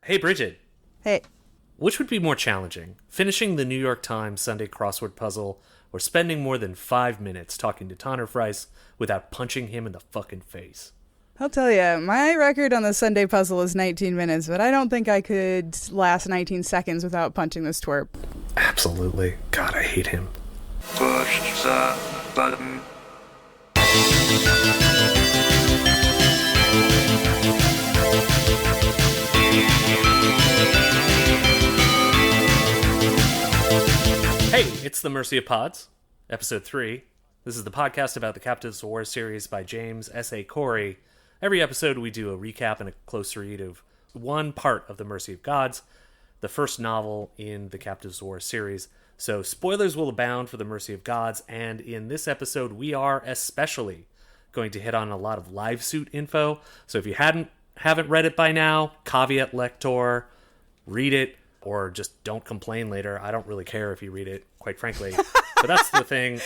Hey, Brigid. Hey, Which would be more challenging, finishing the New York Times Sunday crossword puzzle or spending more than 5 minutes talking to Tanner Price without punching him in the fucking face? I'll tell you, my record on the Sunday puzzle is 19 minutes, but I don't think I could last 19 seconds without punching this twerp. Absolutely. God, I hate him. Push the button. Hey, it's the Mercy of Pods, episode 3. This is the podcast about the Captives War series by James S.A. Corey. Every episode we do a recap and a close read of one part of the Mercy of Gods, the first novel in the Captives War series. So spoilers will abound for the Mercy of Gods, and in this episode we are especially going to hit on a lot of live suit info. So if you haven't read it by now, caveat lector, read it, or just don't complain later. I don't really care if you read it, quite frankly. But that's the thing.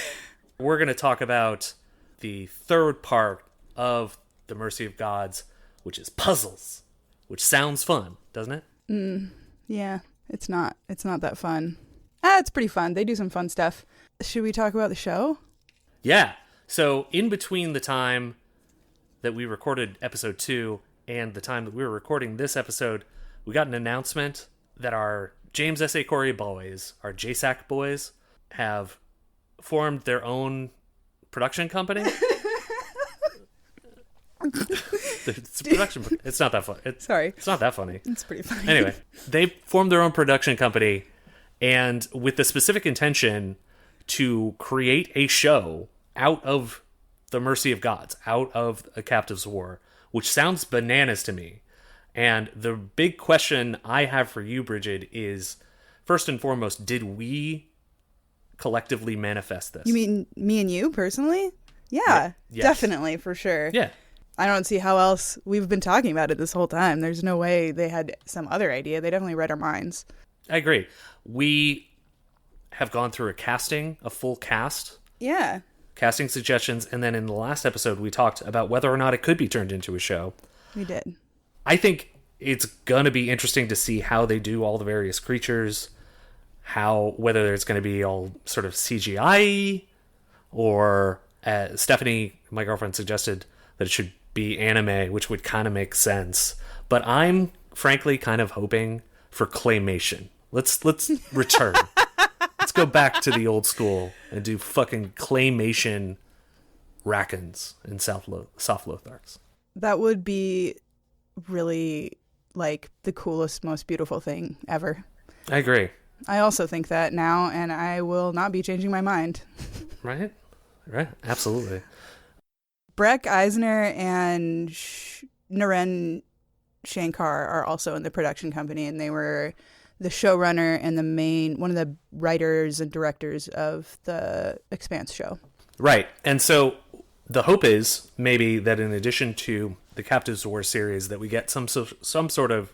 We're going to talk about the third part of the Mercy of Gods, which is puzzles, which sounds fun, doesn't it? Yeah, it's not that fun. It's pretty fun. They do some fun stuff. Should we talk about the show? Yeah. So in between the time that we recorded episode 2 and the time that we were recording this episode, we got an announcement that our James S.A. Corey boys, our JSAC boys, have formed their own production company. It's a production. It's not that funny. Sorry. It's not that funny. It's pretty funny. Anyway, they formed their own production company, and with the specific intention to create a show out of the Mercy of Gods, out of a Captives War, which sounds bananas to me. And the big question I have for you, Brigid, is, first and foremost, did we collectively manifest this? You mean me and you personally? Yeah, Yes. definitely, for sure. Yeah. I don't see how else we've been talking about it this whole time. There's no way they had some other idea. They definitely read our minds. I agree. We have gone through a full cast, Yeah. casting suggestions, and then in the last episode we talked about whether or not it could be turned into a show. We did. I think it's going to be interesting to see how they do all the various creatures, whether it's going to be all sort of CGI, or Stephanie, my girlfriend, suggested that it should be anime, which would kind of make sense. But I'm frankly kind of hoping for claymation. Let's return. Let's go back to the old school and do fucking claymation Rackons and soft Lotharks. That would be really, like, the coolest, most beautiful thing ever. I agree. I also think that now, and I will not be changing my mind. Right? Absolutely. Breck Eisner and Naren Shankar are also in the production company, and they were the showrunner and one of the writers and directors of the Expanse show. Right. And so the hope is maybe that in addition to the Captives War series, that we get some sort of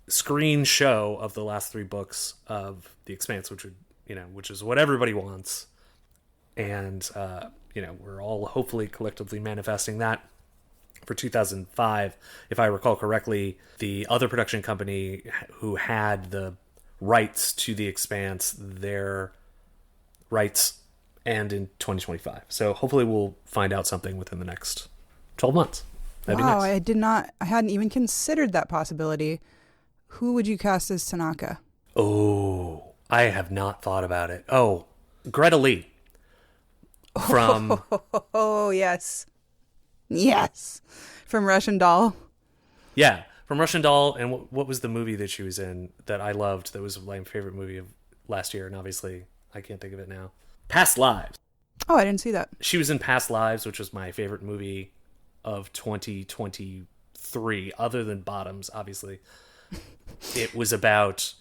screen show of the last 3 books of the Expanse, which is what everybody wants. And we're all hopefully collectively manifesting that for 2005. If I recall correctly, the other production company who had the rights to the Expanse, their rights end in 2025. So hopefully we'll find out something within the next 12 months. That'd Wow, be nice. I hadn't even considered that possibility. Who would you cast as Tanaka? Oh, I have not thought about it. Oh, Greta Lee. From Oh, yes. Yes. From Russian Doll. Yeah, from Russian Doll. And what was the movie that she was in that I loved, that was my favorite movie of last year, and obviously I can't think of it now? Past Lives. Oh, I didn't see that. She was in Past Lives, which was my favorite movie of 2023, other than Bottoms, obviously. It was about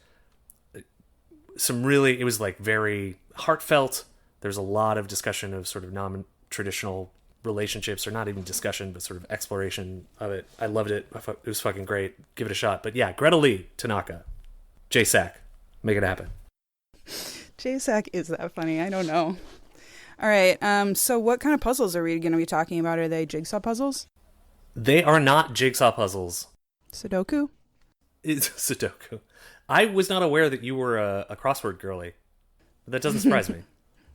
it was like very heartfelt. There's a lot of discussion of sort of non-traditional relationships, or not even discussion, but sort of exploration of it. I loved it. It was fucking great. Give it a shot. But yeah, Greta Lee, Tanaka, JSAC, make it happen. JSAC is that funny? I don't know. All right. So what kind of puzzles are we going to be talking about? Are they jigsaw puzzles? They are not jigsaw puzzles. Sudoku? It's Sudoku. I was not aware that you were a crossword girly. That doesn't surprise me.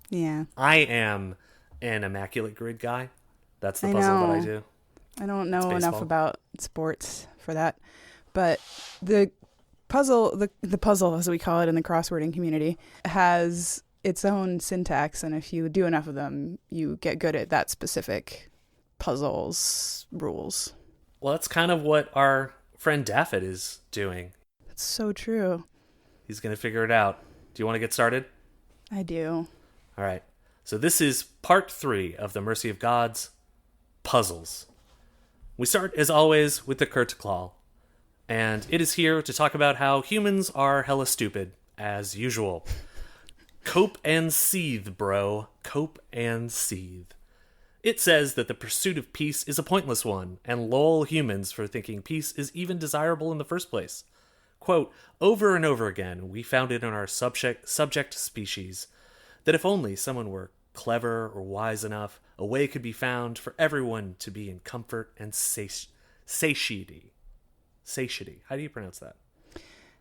Yeah. I am an immaculate grid guy. That's the I puzzle know. that I do. I don't know It's enough baseball. about sports for that. But the puzzle, the puzzle, as we call it in the crosswording community, has its own syntax. And if you do enough of them, you get good at that specific puzzle's rules. Well, that's kind of what our friend Daffod is doing. That's so true. He's going to figure it out. Do you want to get started? I do. All right. So this is part 3 of the Mercy of Gods, puzzles. We start, as always, with the Kurteclaw. And it is here to talk about how humans are hella stupid, as usual. Cope and seethe, bro. Cope and seethe. It says that the pursuit of peace is a pointless one, and lol humans for thinking peace is even desirable in the first place. Quote, over and over again, we found it in our subject species that if only someone were clever or wise enough, a way could be found for everyone to be in comfort and satiety. Satiety. How do you pronounce that?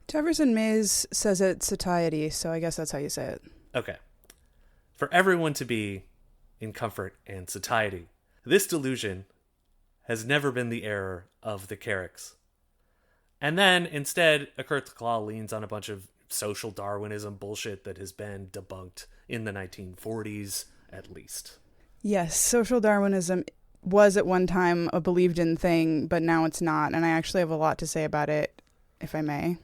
Jefferson Mays says it's satiety, so I guess that's how you say it. Okay. For everyone to be in comfort and satiety. This delusion has never been the error of the Carryx. And then, instead, a Kurteclaw leans on a bunch of social Darwinism bullshit that has been debunked in the 1940s, at least. Yes, social Darwinism was at one time a believed in thing, but now it's not. And I actually have a lot to say about it, if I may.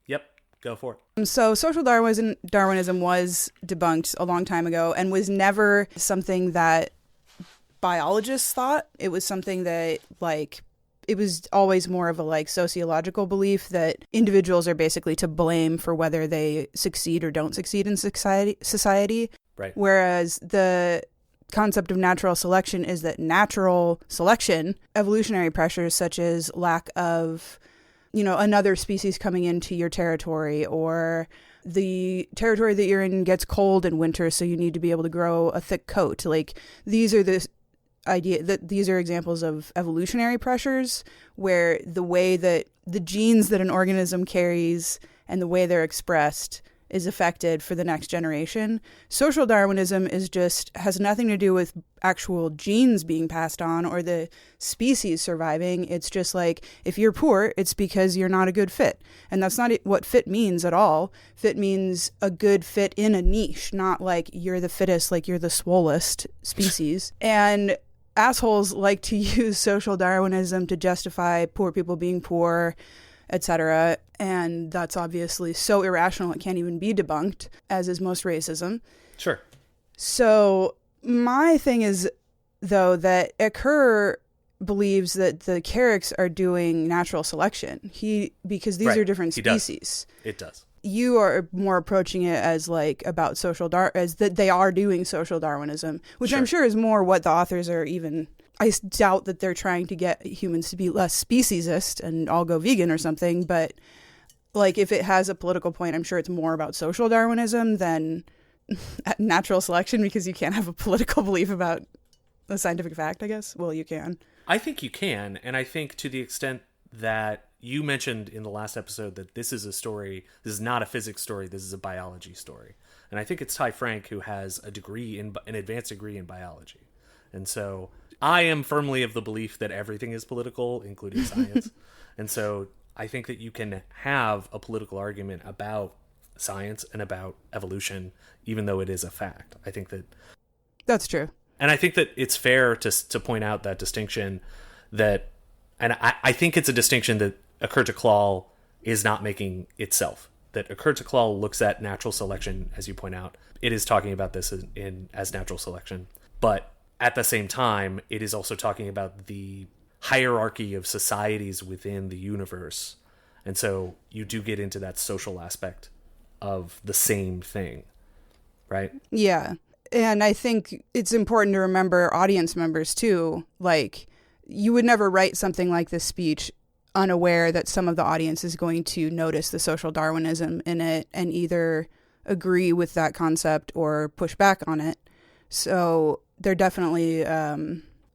Yep, go for it. So social Darwinism was debunked a long time ago and was never something that biologists thought. It was something that, it was always more of a sociological belief that individuals are basically to blame for whether they succeed or don't succeed in society. Right. Whereas the concept of natural selection is that natural selection, evolutionary pressures such as lack of, another species coming into your territory, or the territory that you're in gets cold in winter, so you need to be able to grow a thick coat. These are the idea that these are examples of evolutionary pressures where the way that the genes that an organism carries and the way they're expressed is affected for the next generation. Social Darwinism has nothing to do with actual genes being passed on or the species surviving. It's just if you're poor, it's because you're not a good fit. And that's not what fit means at all. Fit means a good fit in a niche, not you're the fittest, you're the swollest species. And assholes like to use social Darwinism to justify poor people being poor, etc. And that's obviously so irrational it can't even be debunked, as is most racism. Sure. So my thing is, though, that Kerr believes that the Carryx are doing natural selection. Because these Right. are different He does. species. It does. You are more approaching it as about as that they are doing social Darwinism, which Sure. I'm sure is more what the authors are even. I doubt that they're trying to get humans to be less speciesist and all go vegan or something. But if it has a political point, I'm sure it's more about social Darwinism than natural selection, because you can't have a political belief about a scientific fact, I guess. Well, you can. I think you can, and I think to the extent that you mentioned in the last episode that this is a story, this is not a physics story, this is a biology story. And I think it's Ty Frank who has an advanced degree in biology. And so I am firmly of the belief that everything is political, including science. And so I think that you can have a political argument about science and about evolution, even though it is a fact. I think that That's true. And I think that it's fair to point out that distinction that, and I think it's a distinction that a Kurteclaw is not making itself. That a Kurteclaw looks at natural selection, as you point out. It is talking about this as natural selection. But at the same time, it is also talking about the hierarchy of societies within the universe. And so you do get into that social aspect of the same thing, right? Yeah. And I think it's important to remember audience members too. You would never write something like this speech unaware that some of the audience is going to notice the social Darwinism in it and either agree with that concept or push back on it. So they're definitely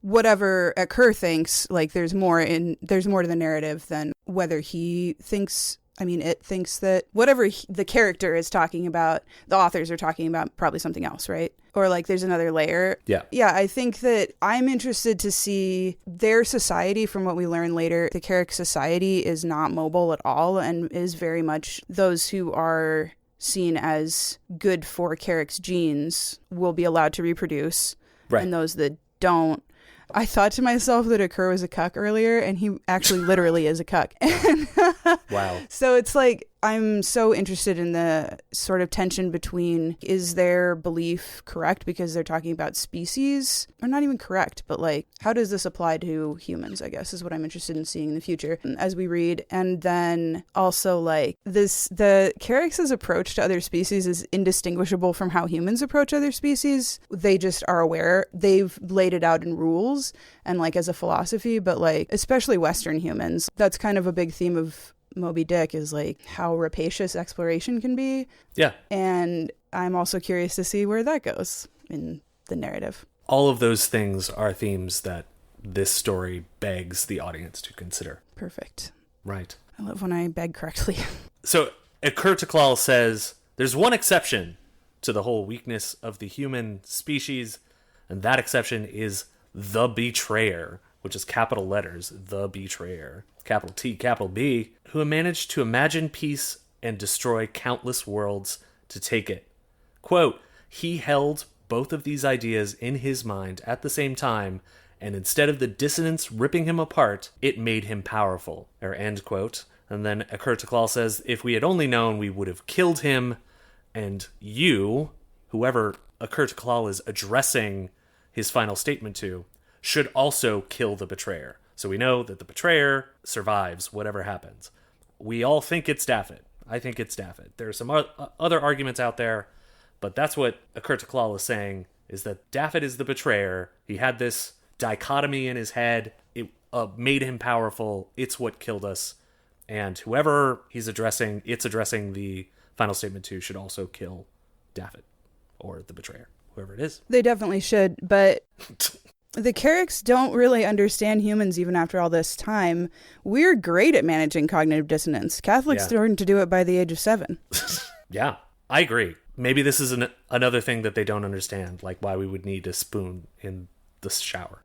whatever Kerr thinks, like there's more to the narrative than whether he thinks. I mean, it thinks that whatever the character is talking about, the authors are talking about probably something else, right? Or like there's another layer. Yeah. Yeah, I think that I'm interested to see their society from what we learn later. The Carryx society is not mobile at all and is very much those who are seen as good for Carryx genes will be allowed to reproduce. Right. And those that don't. I thought to myself that Kerr was a cuck earlier, and he actually literally is a cuck. Wow. So it's like, I'm so interested in the sort of tension between, is their belief correct because they're talking about species, or not even correct, but like, how does this apply to humans, I guess, is what I'm interested in seeing in the future as we read. And then also like the Carryx's approach to other species is indistinguishable from how humans approach other species. They just are aware. They've laid it out in rules and like as a philosophy, but like, especially Western humans, that's kind of a big theme of Moby Dick is like how rapacious exploration can be. Yeah. And I'm also curious to see where that goes in the narrative. All of those things are themes that this story begs the audience to consider. Perfect. Right. I love when I beg correctly. So Kurtaklal says there's one exception to the whole weakness of the human species, and that exception is the betrayer, which is capital letters, the betrayer, capital T, capital B, who managed to imagine peace and destroy countless worlds to take it. Quote, he held both of these ideas in his mind at the same time, and instead of the dissonance ripping him apart, it made him powerful. Or end quote. And then Kurtaklal says, if we had only known, we would have killed him, and you, whoever Kurtaklal is addressing his final statement to, should also kill the betrayer. So we know that the betrayer survives whatever happens. We all think it's Daffit. I think it's Daffit. There are some other arguments out there, but that's what Kurtaklal is saying, is that Daffit is the betrayer. He had this dichotomy in his head. It made him powerful. It's what killed us. And whoever he's addressing, it's addressing the final statement to, should also kill Daffit, or the betrayer, whoever it is. They definitely should, but the Carryx don't really understand humans even after all this time. We're great at managing cognitive dissonance. Catholics learn to do it by the age of 7. Yeah, I agree. Maybe this is another thing that they don't understand, like why we would need a spoon in the shower.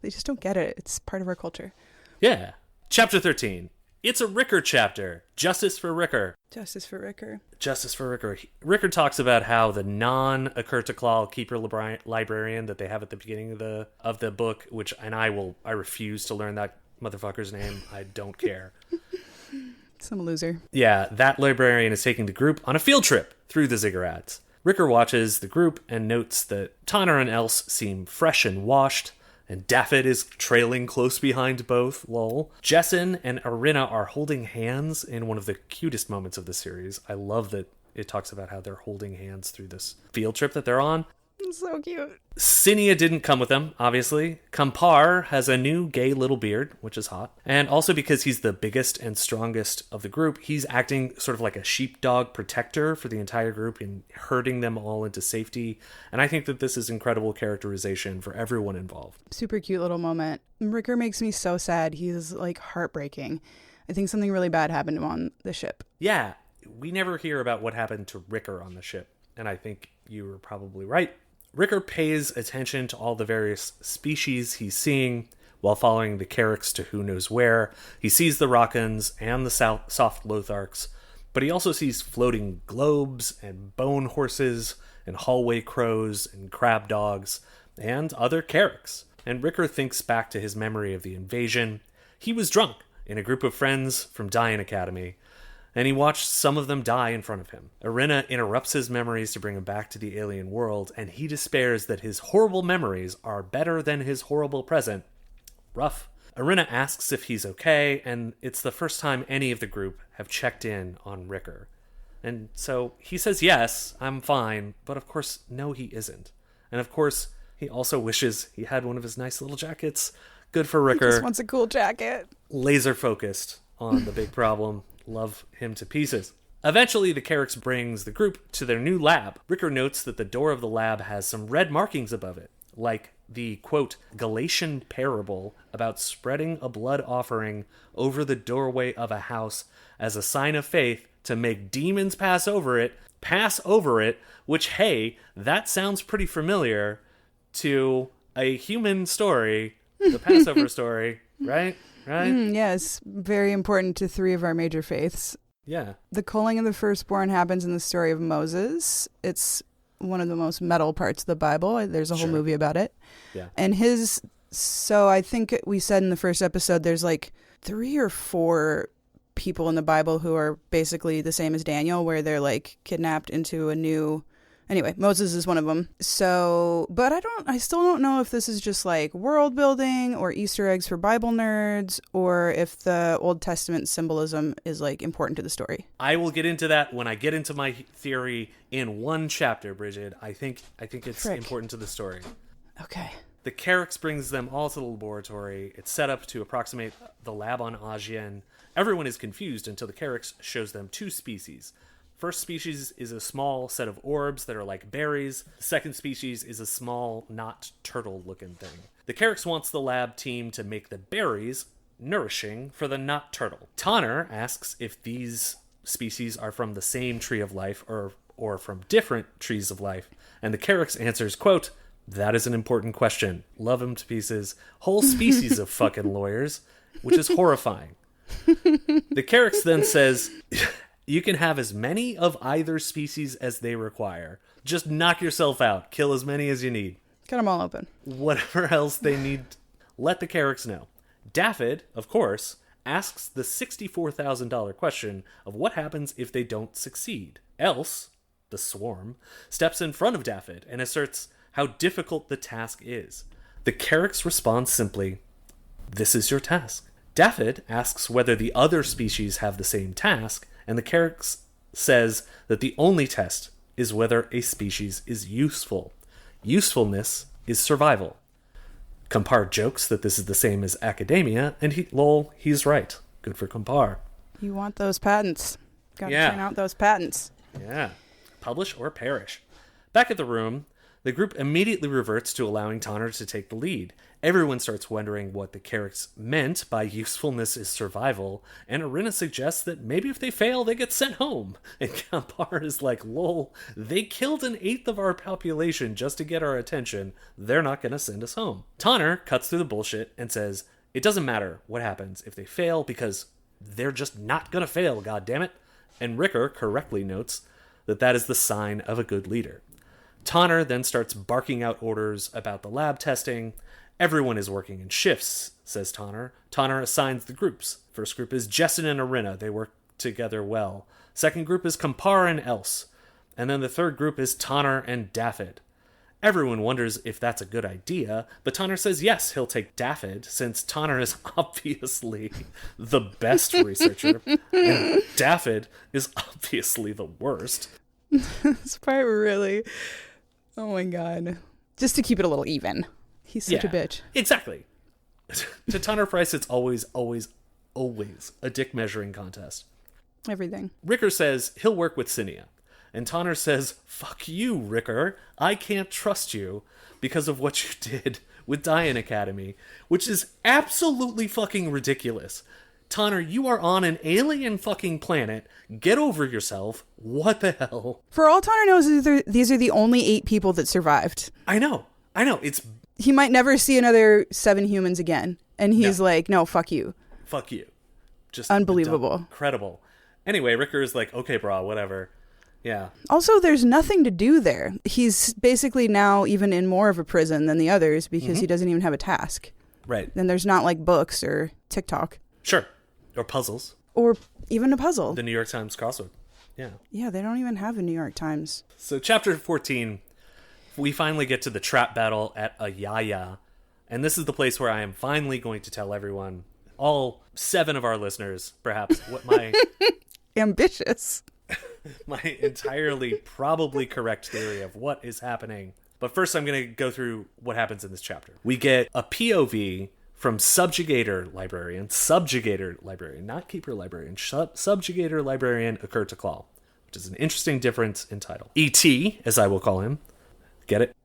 They just don't get it. It's part of our culture. Yeah. Chapter 13. It's a Ricker chapter. Justice for Ricker. Justice for Ricker. Justice for Ricker. Ricker talks about how the non-Kurtaklal keeper librarian that they have at the beginning of the book, which, and I refuse to learn that motherfucker's name. I don't care. Some loser. Yeah, that librarian is taking the group on a field trip through the ziggurats. Ricker watches the group and notes that Tanner and Else seem fresh and washed, and Daffit is trailing close behind both, lol. Jessyn and Arina are holding hands in one of the cutest moments of the series. I love that it talks about how they're holding hands through this field trip that they're on. It's so cute. Cinia didn't come with them, obviously. Kampar has a new gay little beard, which is hot. And also because he's the biggest and strongest of the group, he's acting sort of like a sheepdog protector for the entire group and herding them all into safety. And I think that this is incredible characterization for everyone involved. Super cute little moment. Ricker makes me so sad. He's like heartbreaking. I think something really bad happened to him on the ship. Yeah, we never hear about what happened to Ricker on the ship. And I think you were probably right. Ricker pays attention to all the various species he's seeing while following the Carryx to who knows where. He sees the Rockans and the soft Lotharks, but he also sees floating globes and bone horses and hallway crows and crab dogs and other Carryx. And Ricker thinks back to his memory of the invasion. He was drunk in a group of friends from Dian Academy, and he watched some of them die in front of him. Arina interrupts his memories to bring him back to the alien world, and he despairs that his horrible memories are better than his horrible present. Rough. Arina asks if he's okay, and it's the first time any of the group have checked in on Ricker. And so he says, yes, I'm fine, but of course, no, he isn't. And of course, he also wishes he had one of his nice little jackets. Good for Ricker. He just wants a cool jacket. Laser focused on the big problem. Love him to pieces. Eventually, the Carryx brings the group to their new lab. Ricker notes that the door of the lab has some red markings above it. like the, quote, Galatian parable about spreading a blood offering over the doorway of a house as a sign of faith to make demons pass over it, which, hey, that sounds pretty familiar to a human story, the Passover story, right? Right? Yes, very important to 3 of our major faiths. Yeah. The culling of the firstborn happens in the story of Moses. It's one of the most metal parts of the Bible. There's a whole movie about it. Yeah. And so I think we said in the first episode, there's like 3 or 4 people in the Bible who are basically the same as Daniel, where they're like kidnapped into a new... Anyway, Moses is one of them. So, but I still don't know if this is just like world building or Easter eggs for Bible nerds, or if the Old Testament symbolism is like important to the story. I will get into that when I get into my theory in one chapter, Brigid. I think it's important to the story. Okay. The Carryx brings them all to the laboratory. It's set up to approximate the lab on Ayayeh. Everyone is confused until the Carryx shows them 2 species. First species is a small set of orbs that are like berries. The second species is a small, not turtle-looking thing. The Carryx wants the lab team to make the berries nourishing for the not turtle. Tanner asks if these species are from the same tree of life or from different trees of life. And the Carryx answers, quote, "That is an important question. Love him to pieces. Whole species of fucking lawyers," which is horrifying. The Carryx then says... You can have as many of either species as they require. Just knock yourself out. Kill as many as you need. Cut them all open. Whatever else they need, let the Carryx know. Daffod, of course, asks the $64,000 question of what happens if they don't succeed. Else, the swarm, steps in front of Daffod and asserts how difficult the task is. The Carryx responds simply, "This is your task." Daffod asks whether the other species have the same task, and the Carryx says that the only test is whether a species is useful. Usefulness is survival. Compar jokes that this is the same as academia, and he's right. Good for Compar. You want those patents. Gotta turn out those patents. Yeah. Publish or perish. Back at the room, the group immediately reverts to allowing Tanner to take the lead. Everyone starts wondering what the Carryx meant by usefulness is survival, and Arena suggests that maybe if they fail, they get sent home. And Kampar is like, lol, they killed 1/8 of our population just to get our attention. They're not going to send us home. Tanner cuts through the bullshit and says, it doesn't matter what happens if they fail because they're just not going to fail, goddammit. And Ricker correctly notes that is the sign of a good leader. Tanner then starts barking out orders about the lab testing. Everyone is working in shifts, says Tanner. Tanner assigns the groups. First group is Jessyn and Arena. They work together well. Second group is Compar and Else. And then the third group is Tanner and Daffod. Everyone wonders if that's a good idea, but Tanner says yes, he'll take Daffod, since Tanner is obviously the best researcher, and Daffod is obviously the worst. This part really... Oh my god. Just to keep it a little even. He's such a bitch. Exactly. To Tanner Price, it's always a dick measuring contest. Everything. Ricker says he'll work with Cinia. And Tanner says, fuck you, Ricker. I can't trust you because of what you did with Dian Academy, which is absolutely fucking ridiculous. Tanner, you are on an alien fucking planet. Get over yourself. What the hell? For all Tanner knows, these are the only 8 people that survived. I know. He might never see another 7 humans again. And he's like, no, fuck you. Fuck you. Just unbelievable. Incredible. Anyway, Ricker is like, okay, brah, whatever. Yeah. Also, there's nothing to do there. He's basically now even in more of a prison than the others because he doesn't even have a task. Right. And there's not like books or TikTok. Sure. Or puzzles. Or even a puzzle. The New York Times crossword. Yeah. Yeah, they don't even have a New York Times. So chapter 14, we finally get to the trap battle at Ayayeh. And this is the place where I am finally going to tell everyone, all 7 of our listeners, perhaps, what my... Ambitious. My entirely probably correct theory of what is happening. But first I'm going to go through what happens in this chapter. We get a POV from Subjugator Librarian, not Keeper Librarian, Subjugator Librarian Occur to Claw, which is an interesting difference in title. E.T., as I will call him. Get it?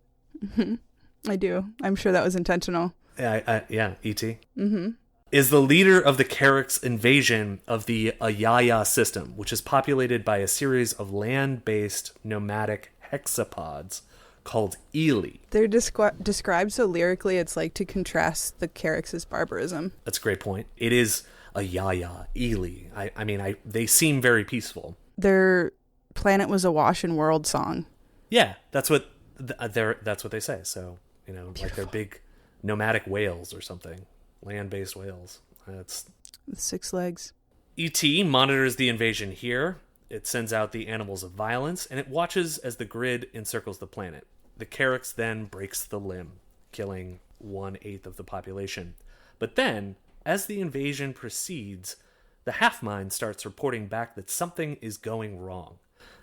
I do. I'm sure that was intentional. Yeah, E.T. Mm-hmm. Is the leader of the Carryx invasion of the Ayayeh system, which is populated by a series of land-based nomadic hexapods called Ely. They're described so lyrically, it's like to contrast the Carryx's barbarism. That's a great point. It is Ayayeh, Ely. I mean, they seem very peaceful. Their planet was awash in world song. Yeah, that's what they say. So, beautiful. Like they're big nomadic whales or something. Land-based whales. That's with 6 legs. E.T. monitors the invasion here. It sends out the animals of violence, and it watches as the grid encircles the planet. The Carryx then breaks the limb, killing 1/8 of the population. But then, as the invasion proceeds, the Half-Mind starts reporting back that something is going wrong.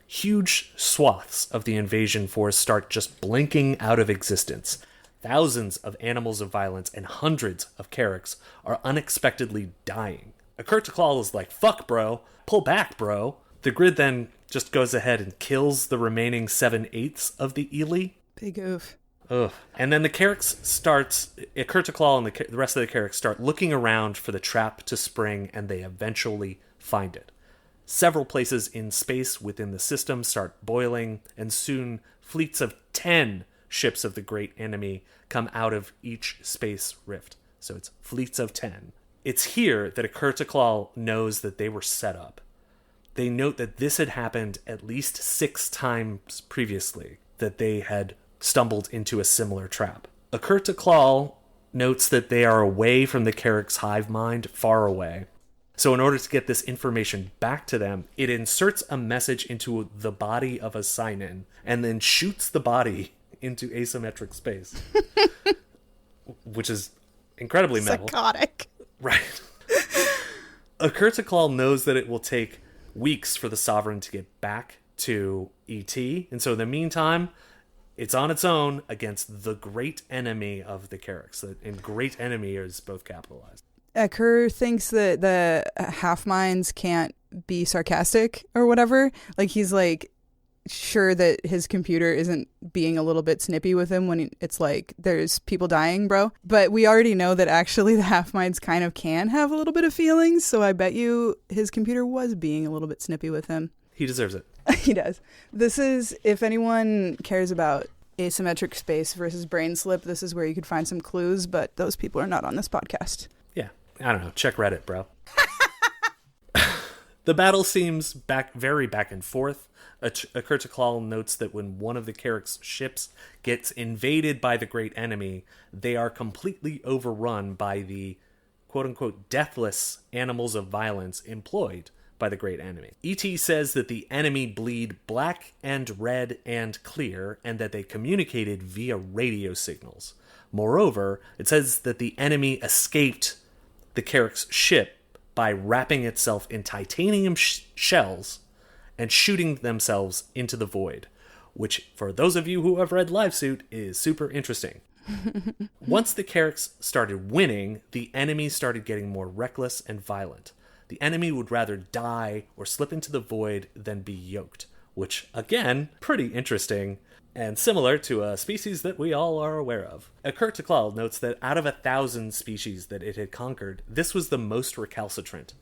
Huge swaths of the invasion force start just blinking out of existence. Thousands of animals of violence and hundreds of Carryx are unexpectedly dying. Akurtaklal is like, fuck, bro. Pull back, bro. The grid then just goes ahead and kills the remaining 7/8 of the Ely. Big oof. Ugh. And then the Carryx starts, Akurtaklal and the rest of the Carryx start looking around for the trap to spring, and they eventually find it. Several places in space within the system start boiling, and soon fleets of 10 ships of the great enemy come out of each space rift. So it's fleets of 10. It's here that Akurtaklal knows that they were set up. They note that this had happened at least 6 times previously, that they had stumbled into a similar trap. Akurtaklal notes that they are away from the Carryx hive mind, far away. So in order to get this information back to them, it inserts a message into the body of a sign-in and then shoots the body into asymmetric space. Which is incredibly metal. Psychotic. Right. Akurtaklal knows that it will take weeks for the Sovereign to get back to E.T. And so in the meantime, it's on its own against the great enemy of the Carryx. And great enemy is both capitalized. Akur thinks that the Half-Minds can't be sarcastic or whatever. Like, he's like sure that his computer isn't being a little bit snippy with him when it's like, there's people dying, bro. But we already know that actually the Half-Minds kind of can have a little bit of feelings. So I bet you his computer was being a little bit snippy with him. He deserves it. He does. This is, if anyone cares about asymmetric space versus brain slip, this is where you could find some clues, but those people are not on this podcast. Yeah. I don't know. Check Reddit, bro. The battle seems very back and forth. Akurtaklal notes that when one of the Carryx ships gets invaded by the great enemy, they are completely overrun by the quote-unquote deathless animals of violence employed by the great enemy. E.T. says that the enemy bleed black and red and clear, and that they communicated via radio signals. Moreover, it says that the enemy escaped the Carryx ship by wrapping itself in titanium shells and shooting themselves into the void, which, for those of you who have read Livesuit, is super interesting. Once the Carryx started winning, the enemy started getting more reckless and violent. The enemy would rather die or slip into the void than be yoked, which, again, pretty interesting, and similar to a species that we all are aware of. Akurtaklal notes that out of 1,000 species that it had conquered, this was the most recalcitrant.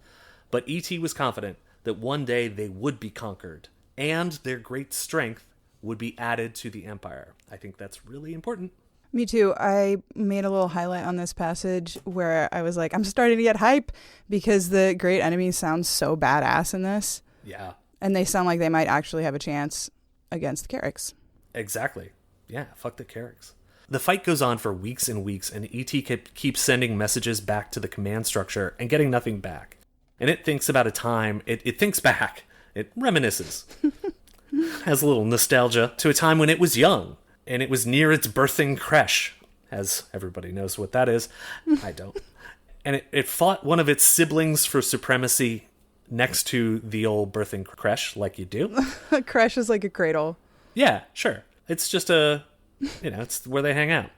But E.T. was confident that one day they would be conquered, and their great strength would be added to the Empire. I think that's really important. Me too. I made a little highlight on this passage where I was like, I'm starting to get hype because the great enemy sounds so badass in this. Yeah. And they sound like they might actually have a chance against the Carryx. Exactly. Yeah, fuck the Carryx. The fight goes on for weeks and weeks, and E.T. keeps sending messages back to the command structure and getting nothing back. And it thinks about a time, it thinks back, it reminisces, has a little nostalgia to a time when it was young, and it was near its birthing creche, as everybody knows what that is. I don't. And it fought one of its siblings for supremacy next to the old birthing creche, like you do. A creche is like a cradle. Yeah, sure. It's just it's where they hang out.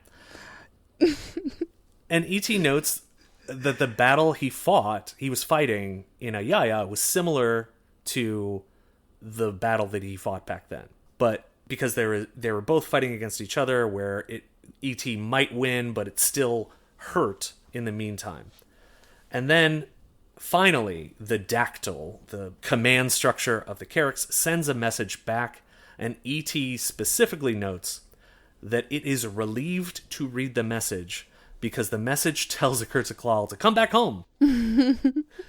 And E.T. notes that the battle he was fighting in Ayayeh was similar to the battle that he fought back then. But because they were both fighting against each other, where E.T. might win, but it's still hurt in the meantime. And then, finally, the dactyl, the command structure of the Carryx, sends a message back, and E.T. specifically notes that it is relieved to read the message because the message tells Akertoclaw to come back home.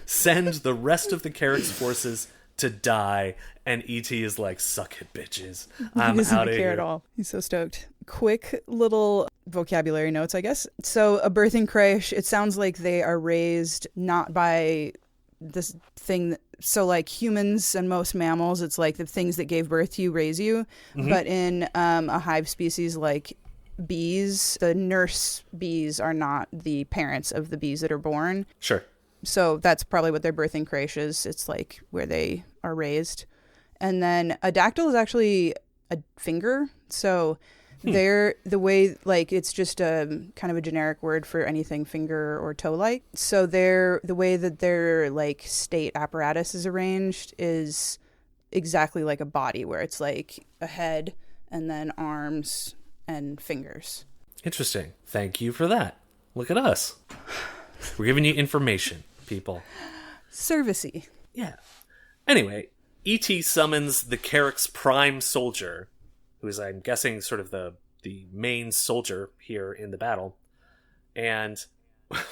Send the rest of the Carryx forces to die, and E.T. is like, suck it, bitches. I'm out of here. At all. He's so stoked. Quick little vocabulary notes, I guess. So a birthing crash, it sounds like they are raised not by this thing. So like humans and most mammals, it's like the things that gave birth to you raise you. Mm-hmm. But in a hive species like bees, the nurse bees are not the parents of the bees that are born. Sure. So that's probably what their birthing creche is. It's like where they are raised. And then a dactyl is actually a finger. So they're the way, like, it's just a kind of a generic word for anything finger or toe-like. So they're the way that their like state apparatus is arranged is exactly like a body, where it's like a head and then arms and fingers. Interesting. Thank you for that. Look at us. We're giving you information, people. Servicey. Yeah. Anyway, E.T. summons the Carryx Prime Soldier, who is, I'm guessing, sort of the main soldier here in the battle. And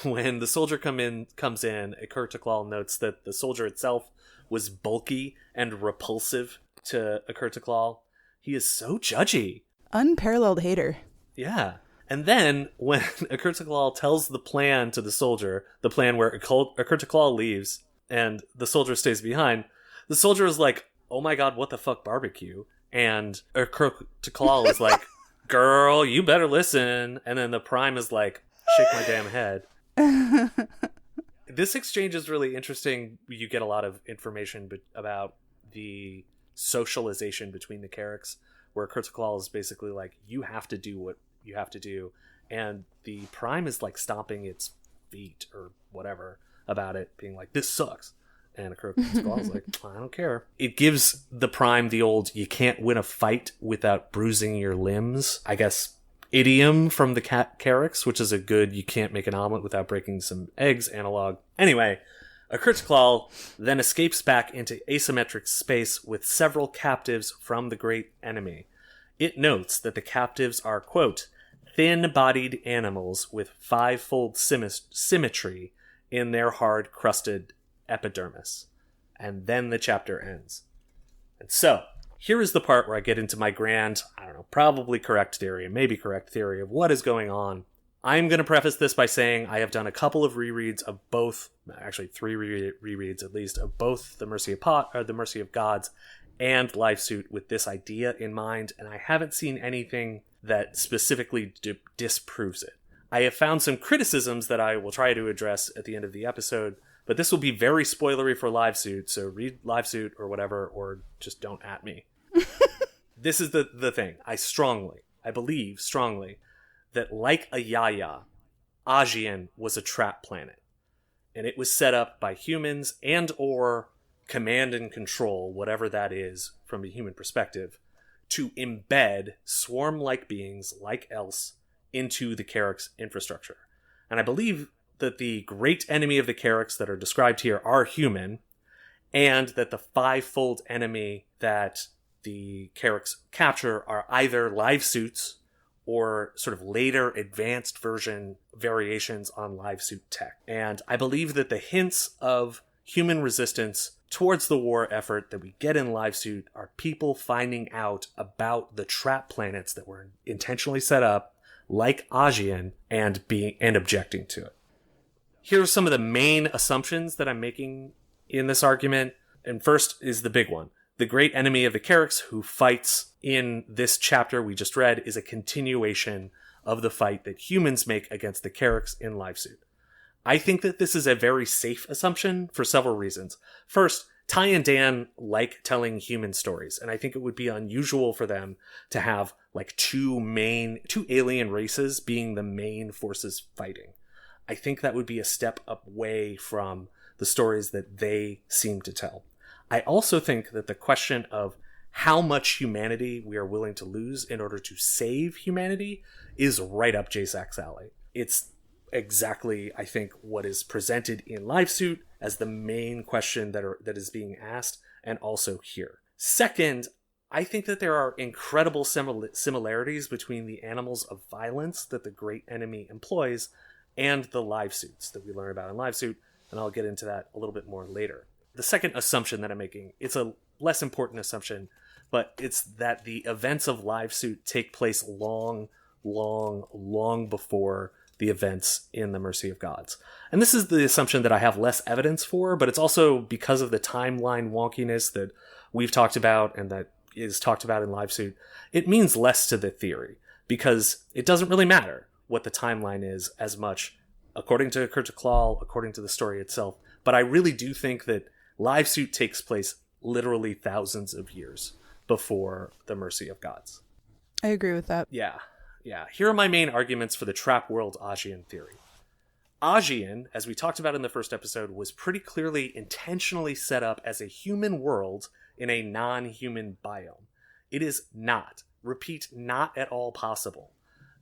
when the soldier comes in, Akertoclaw notes that the soldier itself was bulky and repulsive to Akertoclaw. He is so judgy. Unparalleled hater. Yeah. And then, when Akertoclaw tells the plan to the soldier, the plan where Akertoclaw leaves and the soldier stays behind, the soldier is like, oh my god, what the fuck, barbecue? And Akertoclaw is like, girl, you better listen. And then the Prime is like, shake my damn head. This exchange is really interesting. You get a lot of information about the socialization between the Carryx, where Akertoclaw is basically like, you have to do what you have to do, and the Prime is like stomping its feet or whatever about it, being like, this sucks. And Akertoclaw is like, I don't care. It gives the Prime the old, you can't win a fight without bruising your limbs, I guess, idiom from the Carryx, which is a good, you can't make an omelet without breaking some eggs analog. Anyway, Akertoclaw then escapes back into asymmetric space with several captives from the great enemy. It notes that the captives are, quote, thin-bodied animals with five-fold symmetry in their hard-crusted epidermis. And then the chapter ends. And so, here is the part where I get into my grand, I don't know, probably correct theory, and maybe correct theory of what is going on. I'm going to preface this by saying I have done a couple of rereads of both, actually 3 rereads at least, of both The Mercy of Gods and Live Suit with this idea in mind, and I haven't seen anything that specifically disproves it. I have found some criticisms that I will try to address at the end of the episode, but this will be very spoilery for Live Suit, so read Live Suit or whatever, or just don't at me. This is the thing. I believe strongly, that like Ayayeh, Ajian was a trap planet, and it was set up by humans and or command and control, whatever that is from a human perspective, to embed swarm-like beings like Else into the Carryx infrastructure. And I believe that the great enemy of the Carryx that are described here are human, and that the five-fold enemy that the Carryx capture are either live suits or sort of later advanced version variations on live suit tech. And I believe that the hints of human resistance towards the war effort that we get in Live Suit are people finding out about the trap planets that were intentionally set up, like Ajian, and objecting to it. Here are some of the main assumptions that I'm making in this argument. And first is the big one. The great enemy of the Carryx who fights in this chapter we just read is a continuation of the fight that humans make against the Carryx in Live Suit. I think that this is a very safe assumption for several reasons. First, Ty and Dan like telling human stories, and I think it would be unusual for them to have like two alien races being the main forces fighting. I think that would be a step away from the stories that they seem to tell. I also think that the question of how much humanity we are willing to lose in order to save humanity is right up J.S.A.'s alley. It's exactly, I think, what is presented in Live Suit as the main question that is being asked, and also here. Second, I think that there are incredible similarities between the animals of violence that the great enemy employs and the live suits that we learn about in Live Suit, and I'll get into that a little bit more later. The second assumption that I'm making, it's a less important assumption, but it's that the events of Live Suit take place long before the events in the Mercy of Gods. And this is the assumption that I have less evidence for, but it's also because of the timeline wonkiness that we've talked about and that is talked about in Live Suit. It means less to the theory, because it doesn't really matter what the timeline is as much, according to Kurt de Claw, according to the story itself. But I really do think that Live Suit takes place literally thousands of years before the Mercy of Gods. I agree with that. Yeah. Here are my main arguments for the Trap World Ayayeh theory. Ayayeh, as we talked about in the first episode, was pretty clearly intentionally set up as a human world in a non-human biome. It is not, repeat, not at all possible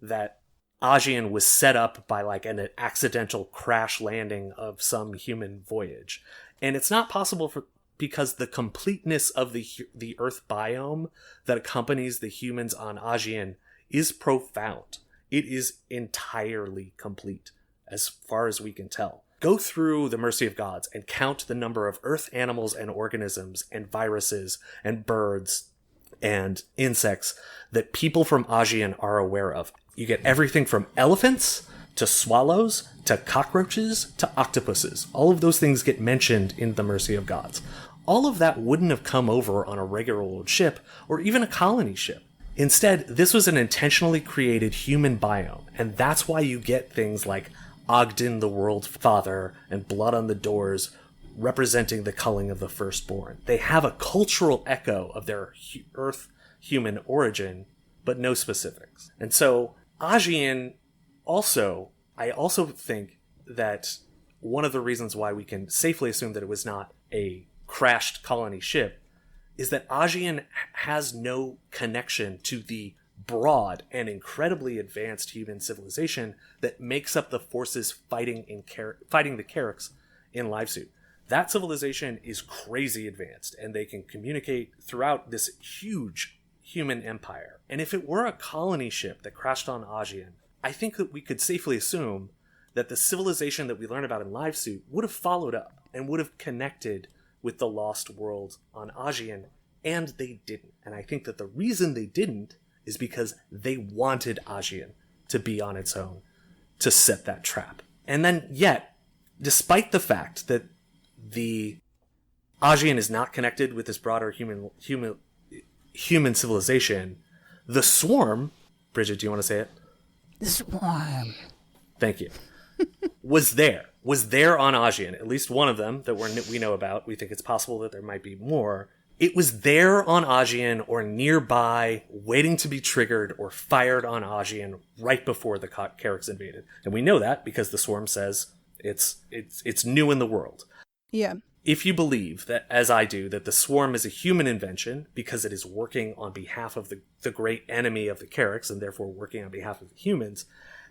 that Ayayeh was set up by like an accidental crash landing of some human voyage. And it's not possible because the completeness of the Earth biome that accompanies the humans on Ayayeh is profound. It is entirely complete, as far as we can tell. Go through the Mercy of Gods and count the number of Earth animals and organisms and viruses and birds and insects that people from Ayayeh are aware of. You get everything from elephants to swallows to cockroaches to octopuses. All of those things get mentioned in the Mercy of Gods. All of that wouldn't have come over on a regular old ship or even a colony ship. Instead, this was an intentionally created human biome, and that's why you get things like Ogden the World Father and Blood on the Doors representing the culling of the firstborn. They have a cultural echo of their Earth human origin, but no specifics. And so Ayayeh I also think that one of the reasons why we can safely assume that it was not a crashed colony ship is that Ayayeh has no connection to the broad and incredibly advanced human civilization that makes up the forces fighting the Carryx in Live Suit. That civilization is crazy advanced, and they can communicate throughout this huge human empire. And if it were a colony ship that crashed on Ayayeh, I think that we could safely assume that the civilization that we learn about in Live Suit would have followed up and would have connected with the lost world on Ayayeh, and they didn't. And I think that the reason they didn't is because they wanted Ayayeh to be on its own to set that trap. And then yet, despite the fact that the Ayayeh is not connected with this broader human civilization, the swarm, Brigid, do you want to say it? The swarm. Thank you. was there on Ayayeh, at least one of them that we know about. We think it's possible that there might be more. It was there on Ayayeh or nearby, waiting to be triggered or fired on Ayayeh right before the Carryx invaded. And we know that because the swarm says it's new in the world. Yeah. If you believe that, as I do, that the swarm is a human invention because it is working on behalf of the great enemy of the Carryx and therefore working on behalf of the humans,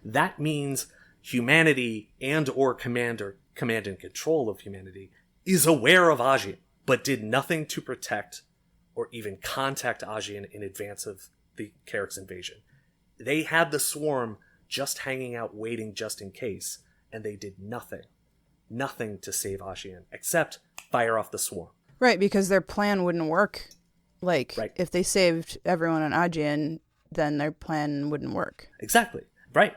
that means humanity and or command and control of humanity is aware of Ayayeh, but did nothing to protect or even contact Ayayeh in advance of the Carryx invasion. They had the swarm just hanging out waiting just in case, and they did nothing to save Ayayeh except fire off the swarm. Right, because their plan wouldn't work. Like, right. If they saved everyone on Ayayeh, then their plan wouldn't work. Exactly, right.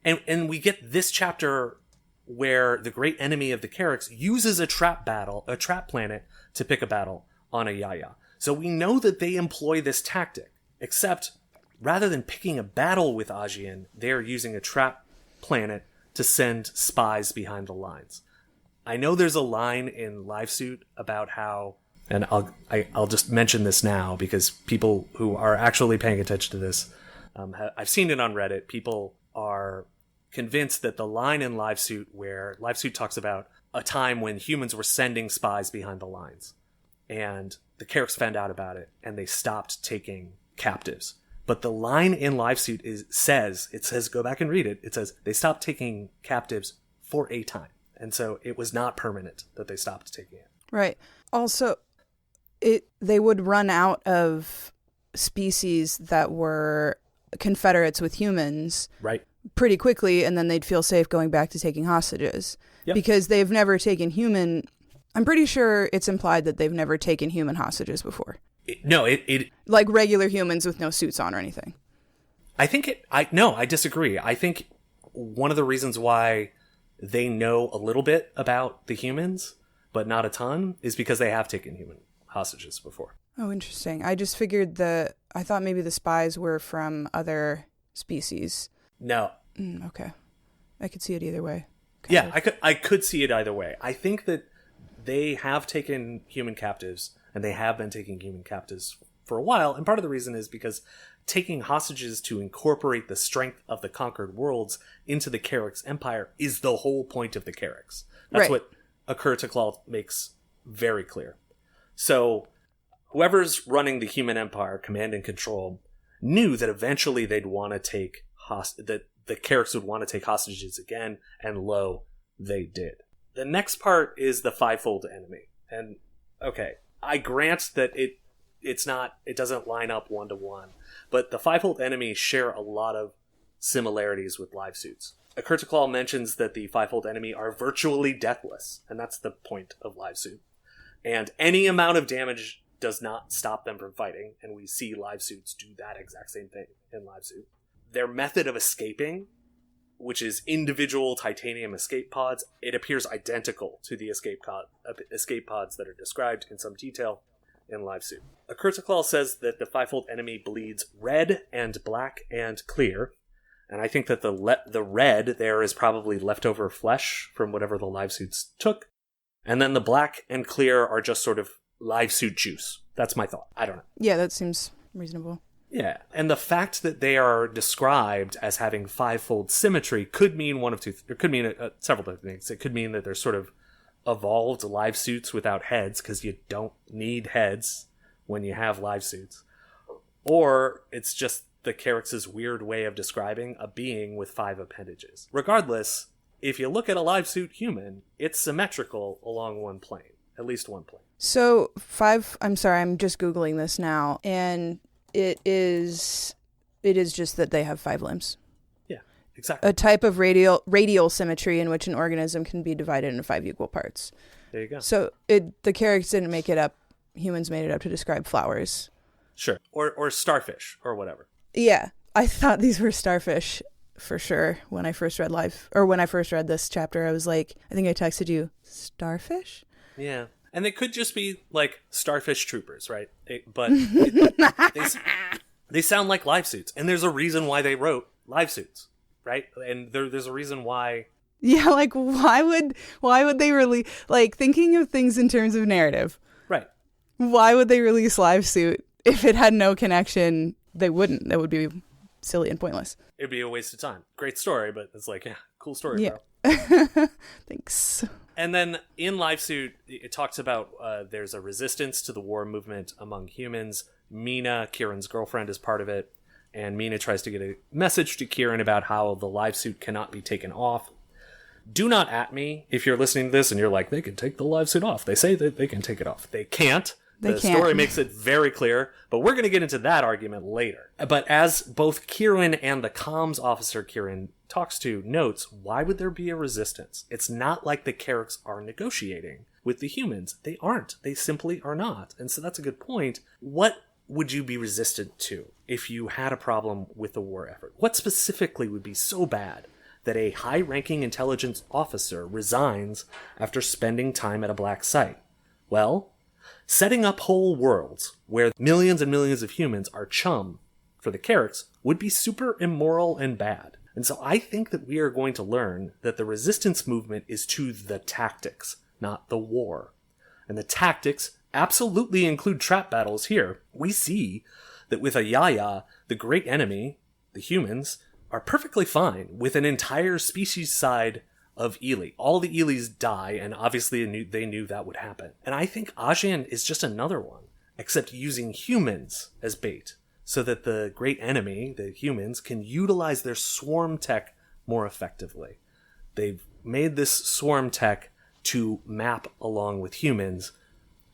And we get this chapter where the great enemy of the Carryx uses a trap planet to pick a battle on Ayayeh. So we know that they employ this tactic, except rather than picking a battle with Ayayeh, they're using a trap planet to send spies behind the lines. I know there's a line in Live Suit about how, and I'll just mention this now because people who are actually paying attention to this, I've seen it on Reddit. People are convinced that the line in Live Suit where Live Suit talks about a time when humans were sending spies behind the lines, and the Carryx found out about it, and they stopped taking captives. But the line in Live Suit says, go back and read it, it says they stopped taking captives for a time. And so it was not permanent that they stopped taking it. Right. Also, they would run out of species that were confederates with humans right pretty quickly, and then they'd feel safe going back to taking hostages. Yep. Because they've never taken human... I'm pretty sure it's implied that they've never taken human hostages before. Like regular humans with no suits on or anything. I disagree. I think one of the reasons why they know a little bit about the humans, but not a ton, is because they have taken human hostages before. Oh, interesting. I just figured I thought maybe the spies were from other species. No. Okay. I could see it either way. Yeah, I could see it either way. I think that they have taken human captives, and they have been taking human captives for a while, and part of the reason is because taking hostages to incorporate the strength of the conquered worlds into the Carryx Empire is the whole point of the Carryx. That's what Carryx makes very clear. So whoever's running the human empire, command and control, knew that eventually they'd want to take that the Carryx would want to take hostages again, and lo, they did. The next part is the fivefold enemy. And okay, I grant that it doesn't line up 1-to-1, but the fivefold enemy share a lot of similarities with live suits. Carryx mentions that the fivefold enemy are virtually deathless, and that's the point of live suit. And any amount of damage does not stop them from fighting, and we see live suits do that exact same thing in live suit. Their method of escaping, which is individual titanium escape pods, it appears identical to the escape pods that are described in some detail in Live Suit. Carryx says that the fivefold enemy bleeds red and black and clear, and I think that the red there is probably leftover flesh from whatever the Live Suits took, and then the black and clear are just sort of Live Suit juice. That's my thought. I don't know. Yeah, that seems reasonable. Yeah, and the fact that they are described as having fivefold symmetry could mean several different things. It could mean that they're sort of evolved live suits without heads, because you don't need heads when you have live suits. Or it's just the Carryx's weird way of describing a being with 5 appendages. Regardless, if you look at a live suit human, it's symmetrical along one plane, at least one plane. So I'm just Googling this now, and it is just that they have 5 limbs. Yeah, exactly. A type of radial symmetry in which an organism can be divided into 5 equal parts. There you go. So the Carryx didn't make it up. Humans made it up to describe flowers. Sure. Or starfish or whatever. Yeah. I thought these were starfish for sure when I first read this chapter. I was like, I think I texted you, starfish? Yeah. And they could just be like starfish troopers, right? They sound like live suits, and there's a reason why they wrote live suits, right? And there's a reason why. Yeah, like why would they really, like, thinking of things in terms of narrative? Right. Why would they release live suit if it had no connection? They wouldn't. That would be silly and pointless. It'd be a waste of time. Great story, but it's like, yeah, cool story, yeah. bro. Thanks. And then in Live Suit, it talks about there's a resistance to the war movement among humans. Mina, Kieran's girlfriend, is part of it. And Mina tries to get a message to Kieran about how the live suit cannot be taken off. Do not at me if you're listening to this and you're like, they can take the live suit off. They say that they can take it off. They can't. The story makes it very clear, but we're going to get into that argument later. But as both Kieran and the comms officer Kieran talks to notes, why would there be a resistance? It's not like the Carryx are negotiating with the humans. They aren't. They simply are not. And so that's a good point. What would you be resistant to if you had a problem with the war effort? What specifically would be so bad that a high-ranking intelligence officer resigns after spending time at a black site? Well, setting up whole worlds where millions and millions of humans are chum for the Carryx would be super immoral and bad. And so I think that we are going to learn that the resistance movement is to the tactics, not the war. And the tactics absolutely include trap battles here. We see that with Ayayeh, the great enemy, the humans, are perfectly fine with an entire species side of Ely. All the Elys die, and obviously they knew that would happen. And I think Ajian is just another one, except using humans as bait, so that the great enemy, the humans, can utilize their swarm tech more effectively. They've made this swarm tech to map along with humans,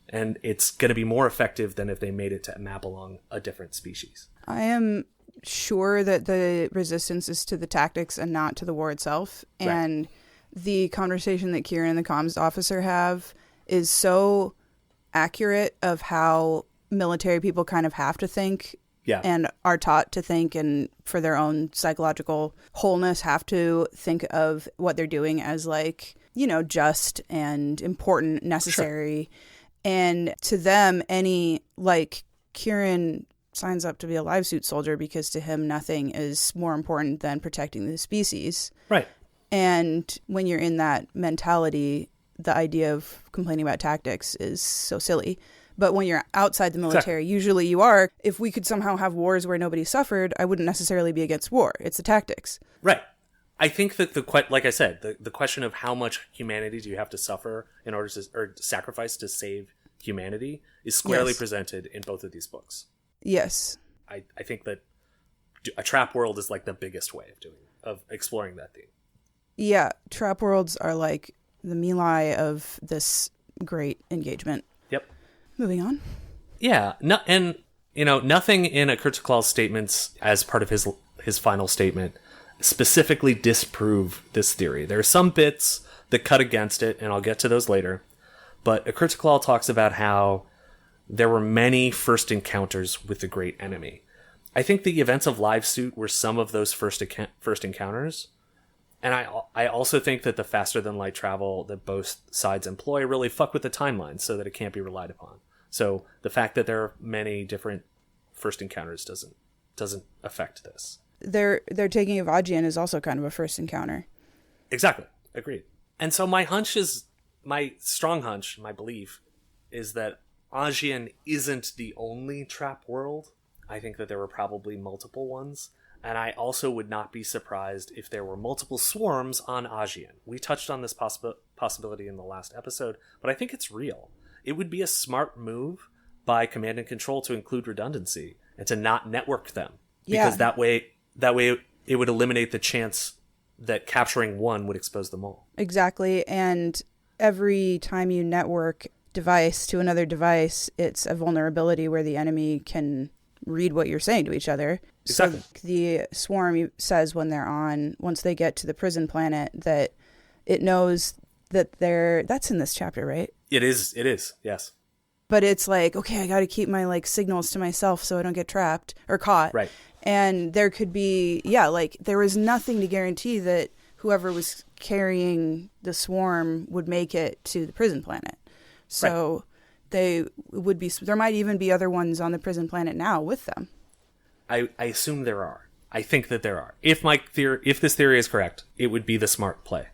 and it's going to be more effective than if they made it to map along a different species. I am sure that the resistance is to the tactics and not to the war itself. Right. And the conversation that Kieran and the comms officer have is so accurate of how military people kind of have to think and are taught to think, and for their own psychological wholeness have to think of what they're doing as like, you know, just and important, necessary. Sure. And to them, any, like, Kieran signs up to be a live suit soldier because to him nothing is more important than protecting the species. Right. And when you're in that mentality, the idea of complaining about tactics is so silly. But when you're outside the military, usually you are. If we could somehow have wars where nobody suffered, I wouldn't necessarily be against war. It's the tactics. Right. I think that like I said, the question of how much humanity do you have to suffer in order to, or sacrifice to save humanity is squarely presented in both of these books. Yes. I think that a trap world is like the biggest way of exploring that theme. Yeah. Trap worlds are like the My Lai of this great engagement. Yep. Moving on. Yeah. No, and, you know, nothing in Kurtzklaw's statements as part of his final statement specifically disprove this theory. There are some bits that cut against it, and I'll get to those later. But Kurtzklaw talks about how there were many first encounters with the great enemy. I think the events of Live Suit were some of those first encounters. And I also think that the faster than light travel that both sides employ really fuck with the timeline so that it can't be relied upon. So the fact that there are many different first encounters doesn't affect this. Their taking of Ajian is also kind of a first encounter. Exactly. Agreed. And so my strong hunch, my belief, is that Ajian isn't the only trap world. I think that there were probably multiple ones. And I also would not be surprised if there were multiple swarms on Ajian. We touched on this possibility in the last episode, but I think it's real. It would be a smart move by Command and Control to include redundancy and to not network them. Because that way it would eliminate the chance that capturing one would expose them all. Exactly. And every time you network device to another device, it's a vulnerability where the enemy can read what you're saying to each other. Exactly. So the swarm says once they get to the prison planet, that it knows that that's in this chapter, right? It is, yes. But it's like, okay, I got to keep my like signals to myself so I don't get trapped or caught. Right. And there could be, there was nothing to guarantee that whoever was carrying the swarm would make it to the prison planet. So there might even be other ones on the prison planet now with them. I assume there are. I think that there are. If this theory is correct, it would be the smart play.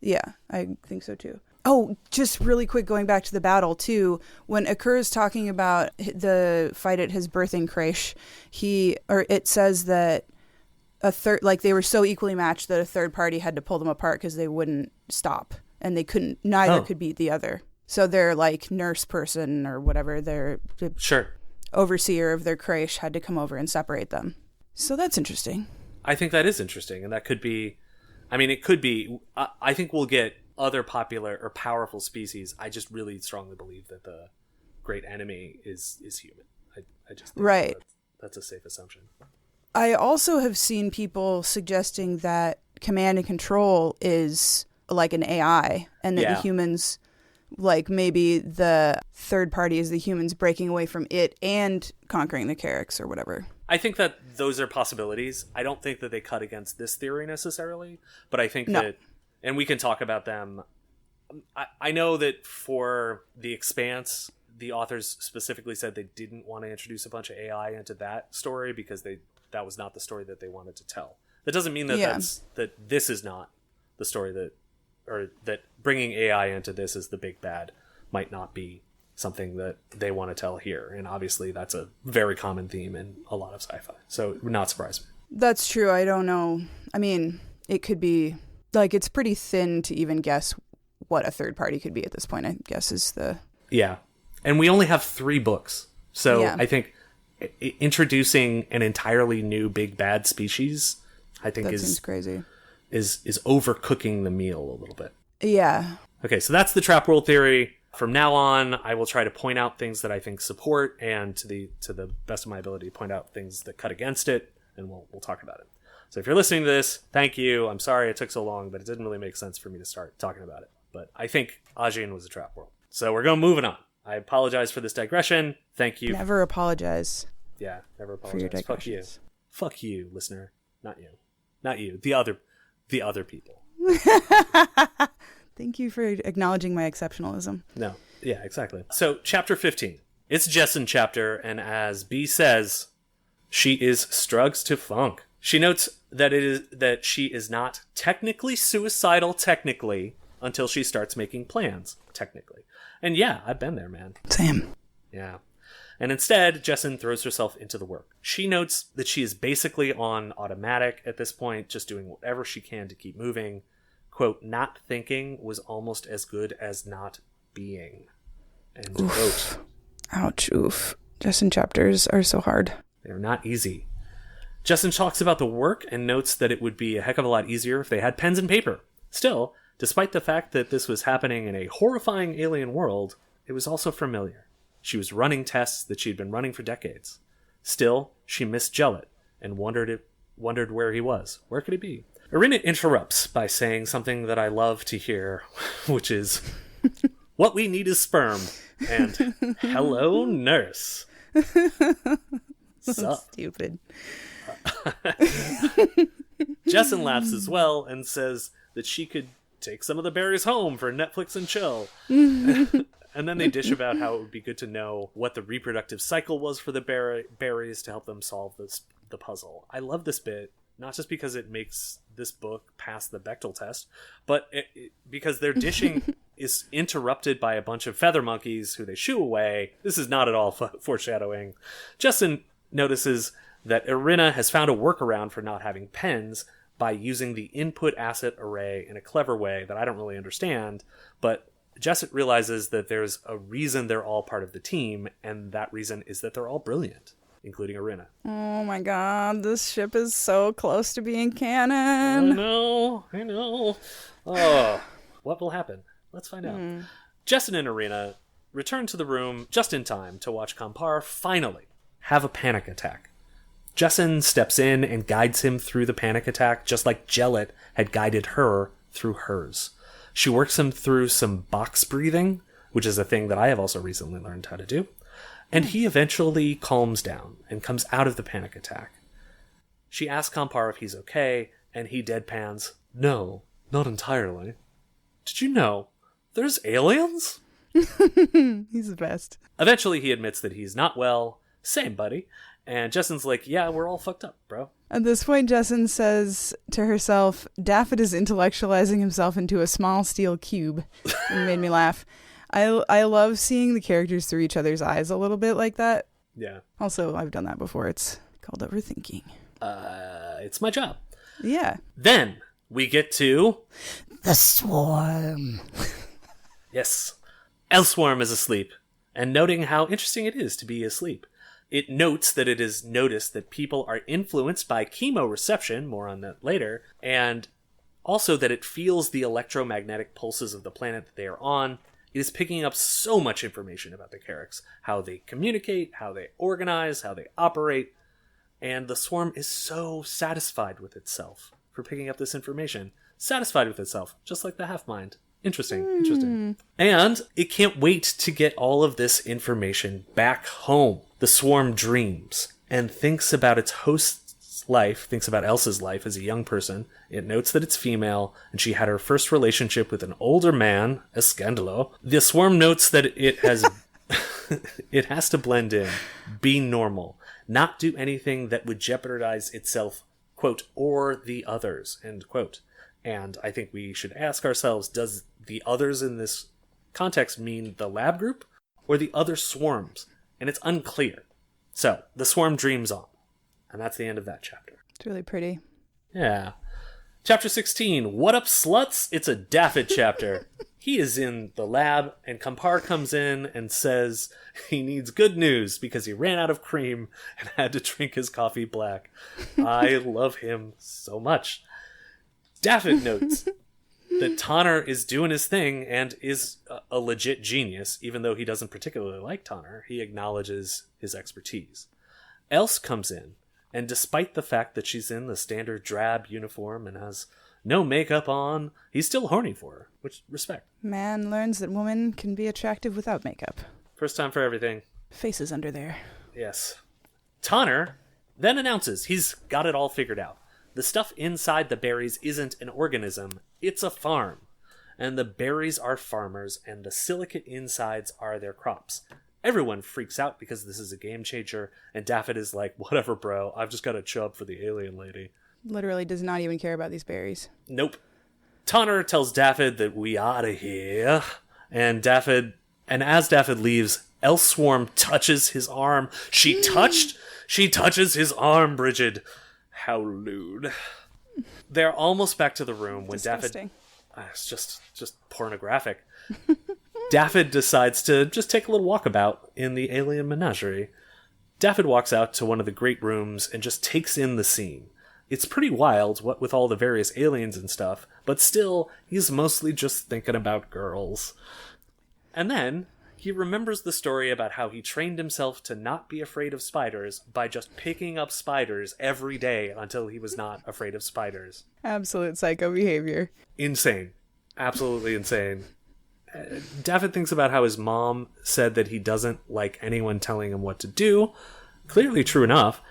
Yeah, I think so too. Oh, just really quick, going back to the battle too, when Akur's talking about the fight at his birthing creche, it says that they were so equally matched that a third party had to pull them apart because they wouldn't stop, and neither could beat the other. So their like nurse person or whatever, their overseer of their creche had to come over and separate them. So that's interesting. I think that is interesting, and that could be. I mean, it could be. I think we'll get other popular or powerful species. I just really strongly believe that the great enemy is human. I just think that's a safe assumption. I also have seen people suggesting that Command and Control is like an AI, and that the humans, like maybe the third party is the humans breaking away from it and conquering the Carryx or whatever. I think that those are possibilities. I don't think that they cut against this theory necessarily, but I think that, and we can talk about them. I know that for The Expanse, the authors specifically said they didn't want to introduce a bunch of AI into that story because that was not the story that they wanted to tell. That doesn't mean that that this is not the story that bringing AI into this as the big bad might not be something that they want to tell here. And obviously that's a very common theme in a lot of sci-fi. So it would not surprise me. That's true. I don't know. I mean, it could be Like, it's pretty thin to even guess what a third party could be at this point, I guess, is the... Yeah. And we only have 3 books. So Yeah. I think introducing an entirely new big bad species, I think That seems crazy. is overcooking the meal a little bit. Yeah. Okay, so that's the trap world theory. From now on, I will try to point out things that I think support, and to the best of my ability, point out things that cut against it, and we'll talk about it. So if you're listening to this, thank you. I'm sorry it took so long, but it didn't really make sense for me to start talking about it. But I think Ayayeh was a trap world. So we're going moving on. I apologize for this digression. Thank you. Never apologize. Yeah, never For your apologize. Fuck you. digressions. Fuck you, listener. Not you. Not you. The other people. Thank you for acknowledging my exceptionalism. No. Yeah, exactly. So, chapter 15. It's Jessyn chapter, and as B says, she is strugs to func. She notes that she is not technically suicidal until she starts making plans, technically. And yeah, I've been there, man. Same. Yeah. And instead, Jessyn throws herself into the work. She notes that she is basically on automatic at this point, just doing whatever she can to keep moving. Quote, not thinking was almost as good as not being. End quote. Ouch, oof. Jessyn chapters are so hard. They're not easy. Jessyn talks about the work and notes that it would be a heck of a lot easier if they had pens and paper. Still, despite the fact that this was happening in a horrifying alien world, it was also familiar. She was running tests that she'd been running for decades. Still, she missed Jellet and wondered where he was. Where could he be? Irina interrupts by saying something that I love to hear, which is, what we need is sperm, and hello, nurse. Sup? Stupid. Jessyn laughs as well and says that she could take some of the berries home for Netflix and chill. And then they dish about how it would be good to know what the reproductive cycle was for the berries to help them solve the puzzle. I love this bit, not just because it makes this book pass the Bechdel test, but because their dishing is interrupted by a bunch of feather monkeys who they shoo away. This is not at all foreshadowing. Jessyn notices that Irina has found a workaround for not having pens by using the input asset array in a clever way that I don't really understand, but Jessyn realizes that there's a reason they're all part of the team, and that reason is that they're all brilliant, including Irina. Oh my god, this ship is so close to being I canon. know. Oh, what will happen? Let's find out. Jessyn and Irina return to the room just in time to watch Kampar finally have a panic attack. Jessyn steps in and guides him through the panic attack, just like Jellet had guided her through hers. She works him through some box breathing, which is a thing that I have also recently learned how to do. And he eventually calms down and comes out of the panic attack. She asks Kampar if he's okay, and he deadpans, "No, not entirely. Did you know there's aliens?" He's the best. Eventually he admits that he's not well. Same, buddy. And Jessyn's like, yeah, we're all fucked up, bro. At this point, Jessyn says to herself, Daffod is intellectualizing himself into a small steel cube. It made me laugh. I love seeing the characters through each other's eyes a little bit like that. Yeah. Also, I've done that before. It's called overthinking. It's my job. Yeah. Then we get to... The Swarm. Yes. Elswarm is asleep, and noting how interesting it is to be asleep. It notes that it is noticed that people are influenced by chemoreception, more on that later, and also that it feels the electromagnetic pulses of the planet that they are on. It is picking up so much information about the Carryx, how they communicate, how they organize, how they operate, and the swarm is so satisfied with itself for picking up this information. Satisfied with itself, just like the half-mind. Interesting. And it can't wait to get all of this information back home. The swarm dreams and thinks about its host's life, thinks about Elsa's life as a young person. It notes that it's female, and she had her first relationship with an older man, a scandalo. The swarm notes that it has it has to blend in, be normal, not do anything that would jeopardize itself, quote, or the others, end quote. And I think we should ask ourselves, does the others in this context mean the lab group or the other swarms? And it's unclear. So, the swarm dreams on. And that's the end of that chapter. It's really pretty. Yeah. Chapter 16, What Up Sluts? It's a Daffod chapter. He is in the lab, and Kampar comes in and says he needs good news because he ran out of cream and had to drink his coffee black. I love him so much. Daffod notes that Tanner is doing his thing and is a legit genius, even though he doesn't particularly like Tanner. He acknowledges his expertise. Else comes in, and despite the fact that she's in the standard drab uniform and has no makeup on, he's still horny for her, which respect. Man learns that woman can be attractive without makeup. First time for everything. Faces under there. Yes. Tanner then announces he's got it all figured out. The stuff inside the berries isn't an organism, it's a farm. And the berries are farmers, and the silicate insides are their crops. Everyone freaks out because this is a game changer, and Daffod is like, whatever, bro, I've just got a chub for the alien lady. Literally does not even care about these berries. Nope. Tanner tells Daffod that we outta here, and as Daffod leaves, Elswarm touches his arm. She touches his arm, Brigid. How lewd. They're almost back to the room when Disgusting. Daffod... it's just pornographic. Daffod decides to just take a little walkabout in the alien menagerie. Daffod walks out to one of the great rooms and just takes in the scene. It's pretty wild, what with all the various aliens and stuff, but still, he's mostly just thinking about girls. And then, he remembers the story about how he trained himself to not be afraid of spiders by just picking up spiders every day until he was not afraid of spiders. Absolute psycho behavior. Insane. Absolutely insane. Daffod thinks about how his mom said that he doesn't like anyone telling him what to do. Clearly true enough.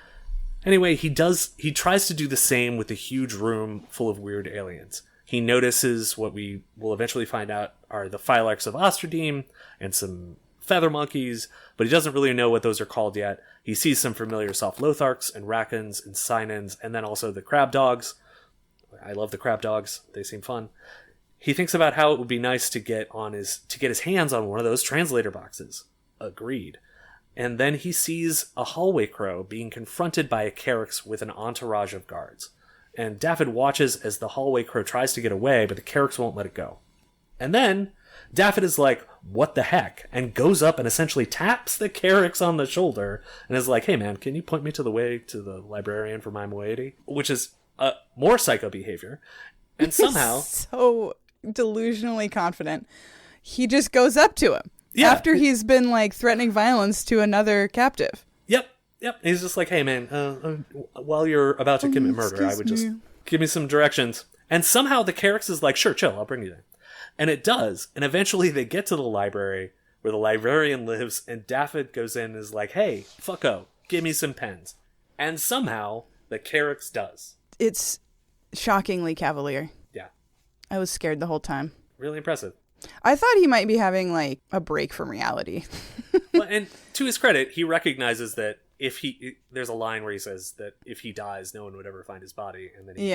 Anyway, he tries to do the same with a huge room full of weird aliens. He notices what we will eventually find out are the phylarchs of Ostradine and some feather monkeys, but he doesn't really know what those are called yet. He sees some familiar soft lotharks and raccoons and cynons, and then also the crab dogs. I love the crab dogs. They seem fun. He thinks about how it would be nice to get his hands on one of those translator boxes. Agreed. And then he sees a hallway crow being confronted by a Carryx with an entourage of guards. And Daffod watches as the hallway crow tries to get away, but the Carryx won't let it go. And then Daffod is like, what the heck? And goes up and essentially taps the Carryx on the shoulder and is like, hey man, can you point me to the way to the librarian for my moiety? Which is more psycho behavior. And somehow... so delusionally confident. He just goes up to him. Yeah. After he's been like threatening violence to another captive. Yep. He's just like, hey man, while you're about to commit murder, I would just give me some directions. And somehow the Carryx is like, sure, chill, I'll bring you there. And it does. And eventually they get to the library where the librarian lives, and Daffod goes in and is like, hey, fucko, give me some pens. And somehow the Carryx does. It's shockingly cavalier. Yeah. I was scared the whole time. Really impressive. I thought he might be having like a break from reality. Well, and to his credit, he recognizes that there's a line where he says that if he dies, no one would ever find his body, and then he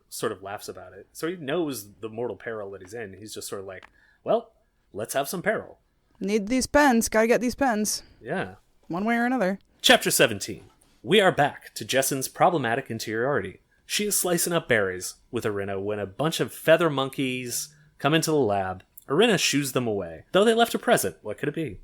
sort of laughs about it. So he knows the mortal peril that he's in. He's just sort of like, well, let's have some peril. Need these pens. Gotta get these pens. Yeah. One way or another. Chapter 17. We are back to Jessyn's problematic interiority. She is slicing up berries with Arina when a bunch of feather monkeys come into the lab. Arina shoos them away. Though they left a present, what could it be?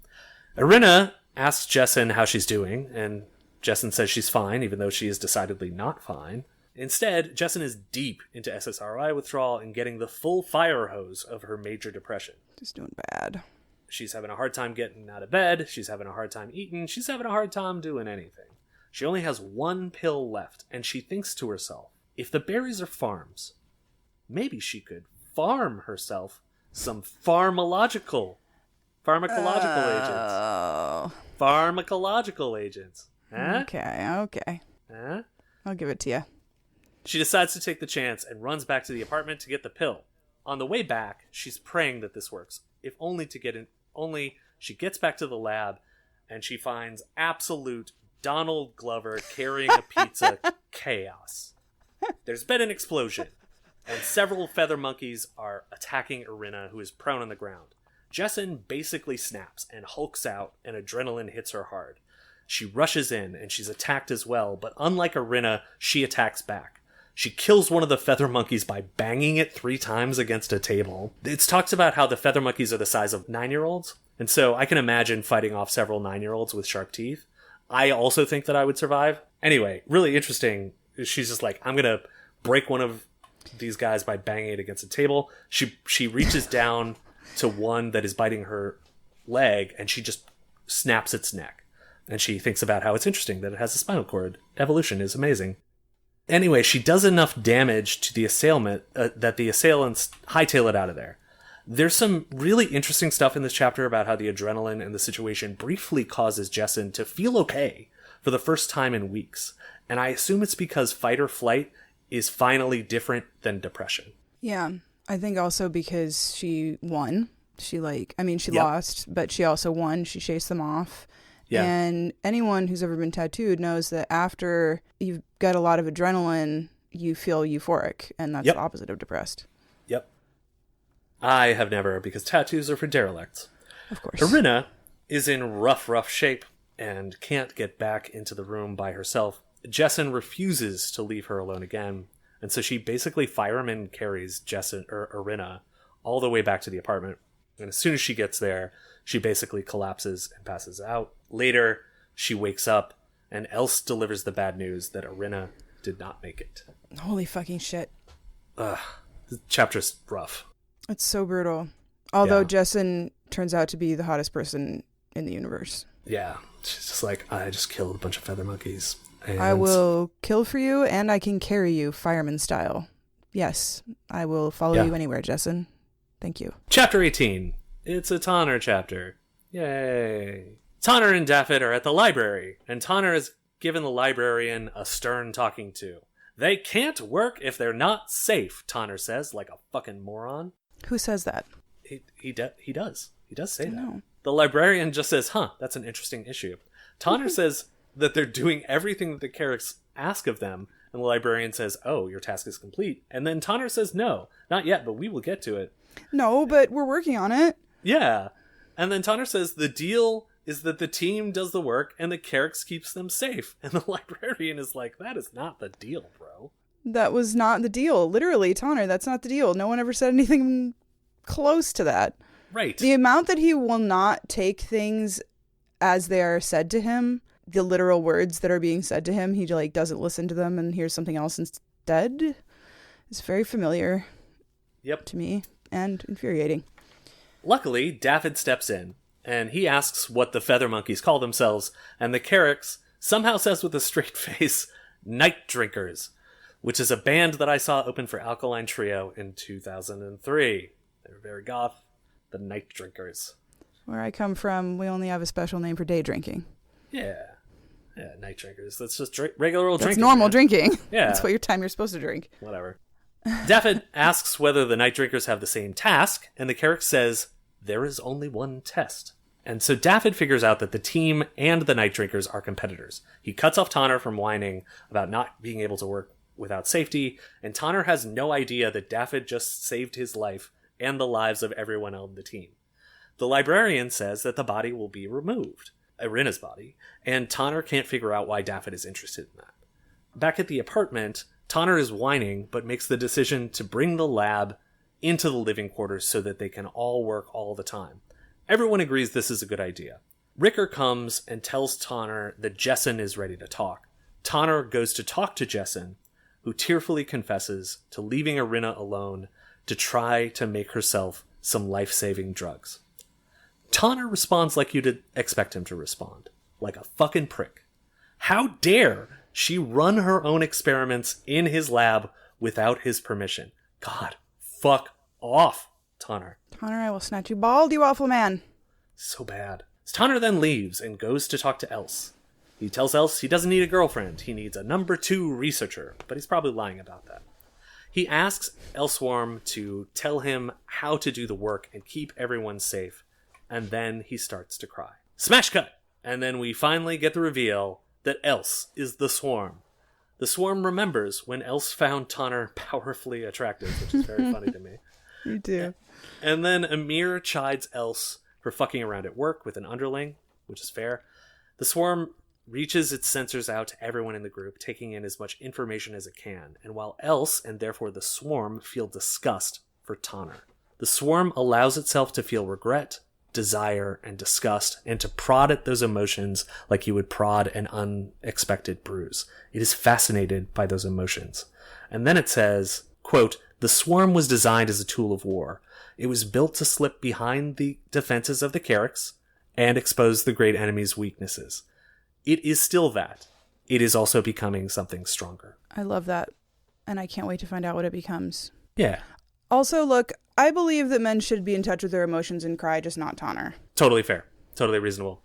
Arina asks Jessyn how she's doing, and Jessyn says she's fine, even though she is decidedly not fine. Instead, Jessyn is deep into SSRI withdrawal and getting the full fire hose of her major depression. Just doing bad. She's having a hard time getting out of bed, she's having a hard time eating, she's having a hard time doing anything. She only has one pill left, and she thinks to herself, if the berries are farms, maybe she could farm herself some pharmacological agents. Pharmacological agents. Huh? Okay. Huh? I'll give it to you. She decides to take the chance and runs back to the apartment to get the pill. On the way back, she's praying that this works. If only she gets back to the lab and she finds absolute Donald Glover carrying a pizza chaos. There's been an explosion, and several feather monkeys are attacking Arina, who is prone on the ground. Jessyn basically snaps and hulks out, and adrenaline hits her hard. She rushes in, and she's attacked as well, but unlike Arina, she attacks back. She kills one of the feather monkeys by banging it 3 times against a table. It talks about how the feather monkeys are the size of 9-year-olds. And so I can imagine fighting off several 9-year-olds with sharp teeth. I also think that I would survive. Anyway, really interesting. She's just like, I'm going to break one of these guys by banging it against a table. She reaches down to one that is biting her leg, and she just snaps its neck. And she thinks about how it's interesting that it has a spinal cord. Evolution is amazing. Anyway, she does enough damage to the assailant that the assailants hightail it out of there. There's some really interesting stuff in this chapter about how the adrenaline and the situation briefly causes Jessyn to feel okay for the first time in weeks. And I assume it's because fight or flight is finally different than depression. Yeah, I think also because she won. She lost, but she also won. She chased them off. Yeah. And anyone who's ever been tattooed knows that after you've got a lot of adrenaline, you feel euphoric, and that's the opposite of depressed. Yep. I have never, because tattoos are for derelicts. Of course. Irina is in rough shape and can't get back into the room by herself. Jessyn refuses to leave her alone again, and so she basically fireman carries Irina all the way back to the apartment. And as soon as she gets there, she basically collapses and passes out. Later, she wakes up, and Else delivers the bad news that Irina did not make it. Holy fucking shit. The chapter's rough. It's so brutal. Although Jessyn turns out to be the hottest person in the universe. Yeah. She's just like, I just killed a bunch of feather monkeys. And I will kill for you, and I can carry you, fireman style. Yes, I will follow you anywhere, Jessyn. Thank you. Chapter 18. It's a Tonner chapter. Yay. Tonner and Daffod are at the library, and Tonner has given the librarian a stern talking to. They can't work if they're not safe, Tonner says, like a fucking moron. Who says that? He does. He does say that. No. The librarian just says, that's an interesting issue. Tonner says that they're doing everything that the Carryx ask of them, and the librarian says, your task is complete. And then Tonner says, no, not yet, but we will get to it. No, but we're working on it. Yeah. And then Tonner says the deal is that the team does the work and the Carryx keeps them safe. And the librarian is like, that is not the deal, bro. That was not the deal. Literally, Tonner, that's not the deal. No one ever said anything close to that. Right. The amount that he will not take things as they are said to him, the literal words that are being said to him, he doesn't listen to them and hears something else instead, is very familiar to me and infuriating. Luckily, Daffod steps in, and he asks what the feather monkeys call themselves, and the Carryx somehow says with a straight face, Night Drinkers, which is a band that I saw open for Alkaline Trio in 2003. They were very goth, the Night Drinkers. Where I come from, we only have a special name for day drinking. Yeah, Night Drinkers. That's just regular old drinking. That's normal drinking. Yeah. That's what you're supposed to drink. Whatever. Daffod asks whether the Night Drinkers have the same task, and the Carryx says, there is only one test. And so Daffod figures out that the team and the Night Drinkers are competitors. He cuts off Tonner from whining about not being able to work without safety, and Tonner has no idea that Daffod just saved his life and the lives of everyone on the team. The librarian says that the body will be removed, Irina's body, and Tonner can't figure out why Daffod is interested in that. Back at the apartment, Tonner is whining, but makes the decision to bring the lab into the living quarters so that they can all work all the time. Everyone agrees this is a good idea. Ricker comes and tells Tonner that Jessyn is ready to talk. Tonner goes to talk to Jessyn, who tearfully confesses to leaving Irina alone to try to make herself some life-saving drugs. Tonner responds like you'd expect him to respond, like a fucking prick. How dare she run her own experiments in his lab without his permission? God, fuck off, Tonner. Tonner, I will snatch you bald, you awful man. So bad. Tonner then leaves and goes to talk to Else. He tells Else he doesn't need a girlfriend, he needs a number 2 researcher, but he's probably lying about that. He asks Elsworm to tell him how to do the work and keep everyone safe, and then he starts to cry. Smash cut! And then we finally get the reveal that Else is the Swarm. The Swarm remembers when Else found Tonner powerfully attractive, which is very funny to me. Me too. And then Amir chides Else for fucking around at work with an underling, which is fair. The Swarm reaches its sensors out to everyone in the group, taking in as much information as it can. And while Else, and therefore the swarm, feel disgust for Tanner, the swarm allows itself to feel regret, desire, and disgust, and to prod at those emotions like you would prod an unexpected bruise. It is fascinated by those emotions. And then it says, quote, "The swarm was designed as a tool of war. It was built to slip behind the defenses of the Carryx and expose the great enemy's weaknesses. It is still that. It is also becoming something stronger." I love that. And I can't wait to find out what it becomes. Yeah. Also, look, I believe that men should be in touch with their emotions and cry, just not Tanner. Totally fair. Totally reasonable.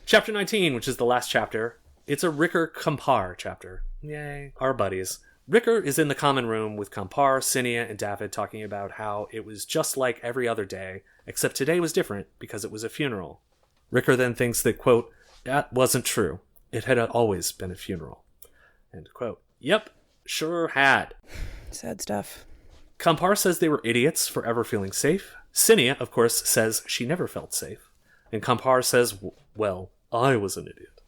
Chapter 19, which is the last chapter. It's a Ricker Compar chapter. Yay. Our buddies. Ricker is in the common room with Compar, Cinia, and David talking about how it was just like every other day, except today was different because it was a funeral. Ricker then thinks that, quote, "That wasn't true. It had always been a funeral." End quote. Yep, sure had. Sad stuff. Compar says they were idiots for ever feeling safe. Cinia, of course, says she never felt safe. And Compar says, well, I was an idiot.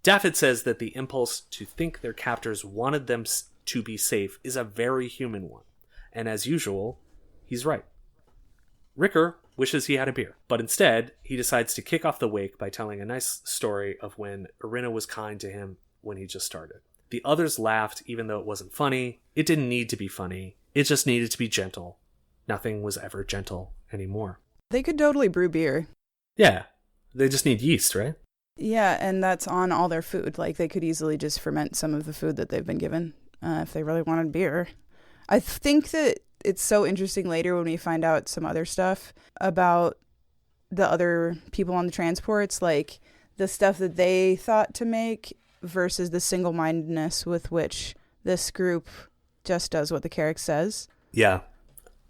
Daffod says that the impulse to think their captors wanted them to be safe is a very human one. And as usual, he's right. Ricker wishes he had a beer, but instead, he decides to kick off the wake by telling a nice story of when Irina was kind to him when he just started. The others laughed even though it wasn't funny. It didn't need to be funny. It just needed to be gentle. Nothing was ever gentle anymore. They could totally brew beer. Yeah, they just need yeast, right? Yeah, and that's on all their food. Like, they could easily just ferment some of the food that they've been given if they really wanted beer. I think that it's so interesting later when we find out some other stuff about the other people on the transports, like the stuff that they thought to make versus the single-mindedness with which this group just does what the Carryx says. Yeah,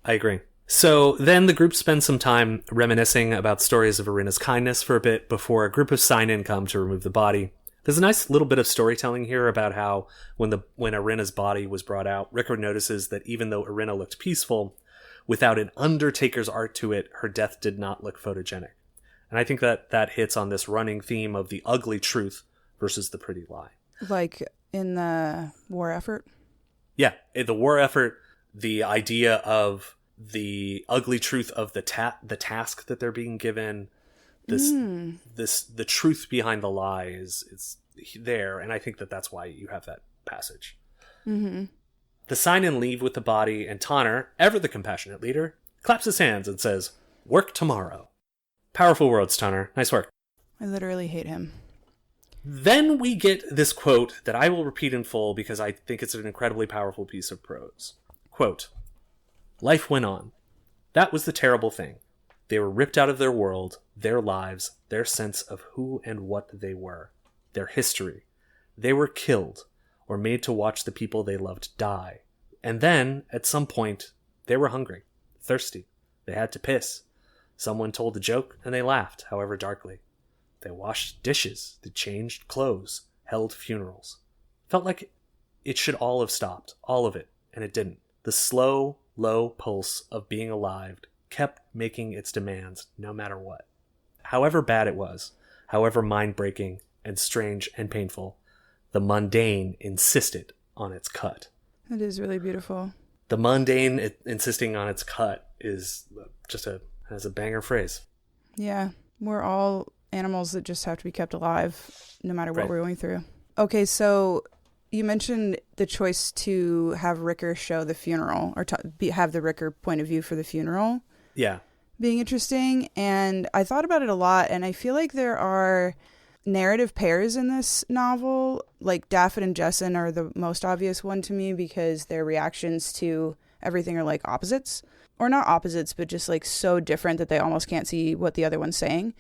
I agree. So then the group spends some time reminiscing about stories of Irina's kindness for a bit before a group of sign-in come to remove the body. There's a nice little bit of storytelling here about how when Irina's body was brought out, Ricker notices that even though Irina looked peaceful, without an undertaker's art to it, her death did not look photogenic. And I think that hits on this running theme of the ugly truth versus the pretty lie. Like in the war effort? Yeah, the war effort, the idea of the ugly truth of the task that they're being given, the truth behind the lie is there, and I think that's why you have that passage. Mm-hmm. The sign-in leave with the body, and Tanner, ever the compassionate leader, claps his hands and says, "Work tomorrow." Powerful words, Tanner. Nice work. I literally hate him. Then we get this quote that I will repeat in full because I think it's an incredibly powerful piece of prose. Quote, "Life went on. That was the terrible thing. They were ripped out of their world, their lives, their sense of who and what they were, their history. They were killed or made to watch the people they loved die. And then, at some point, they were hungry, thirsty. They had to piss. Someone told a joke and they laughed, however darkly. They washed dishes, they changed clothes, held funerals. Felt like it should all have stopped, all of it, and it didn't. The slow, low pulse of being alive kept making its demands no matter what. However bad it was, however mind-breaking and strange and painful, the mundane insisted on its cut." It is really beautiful. The mundane insisting on its cut is just has a banger phrase. Yeah, we're all animals that just have to be kept alive no matter what we're going through. Okay, so you mentioned the choice to have Ricker show the funeral or have the Ricker point of view for the funeral. Yeah. Being interesting. And I thought about it a lot, and I feel like there are narrative pairs in this novel. Like Daffod and Jessyn are the most obvious one to me because their reactions to everything are like opposites. Or not opposites, but just like so different that they almost can't see what the other one's saying.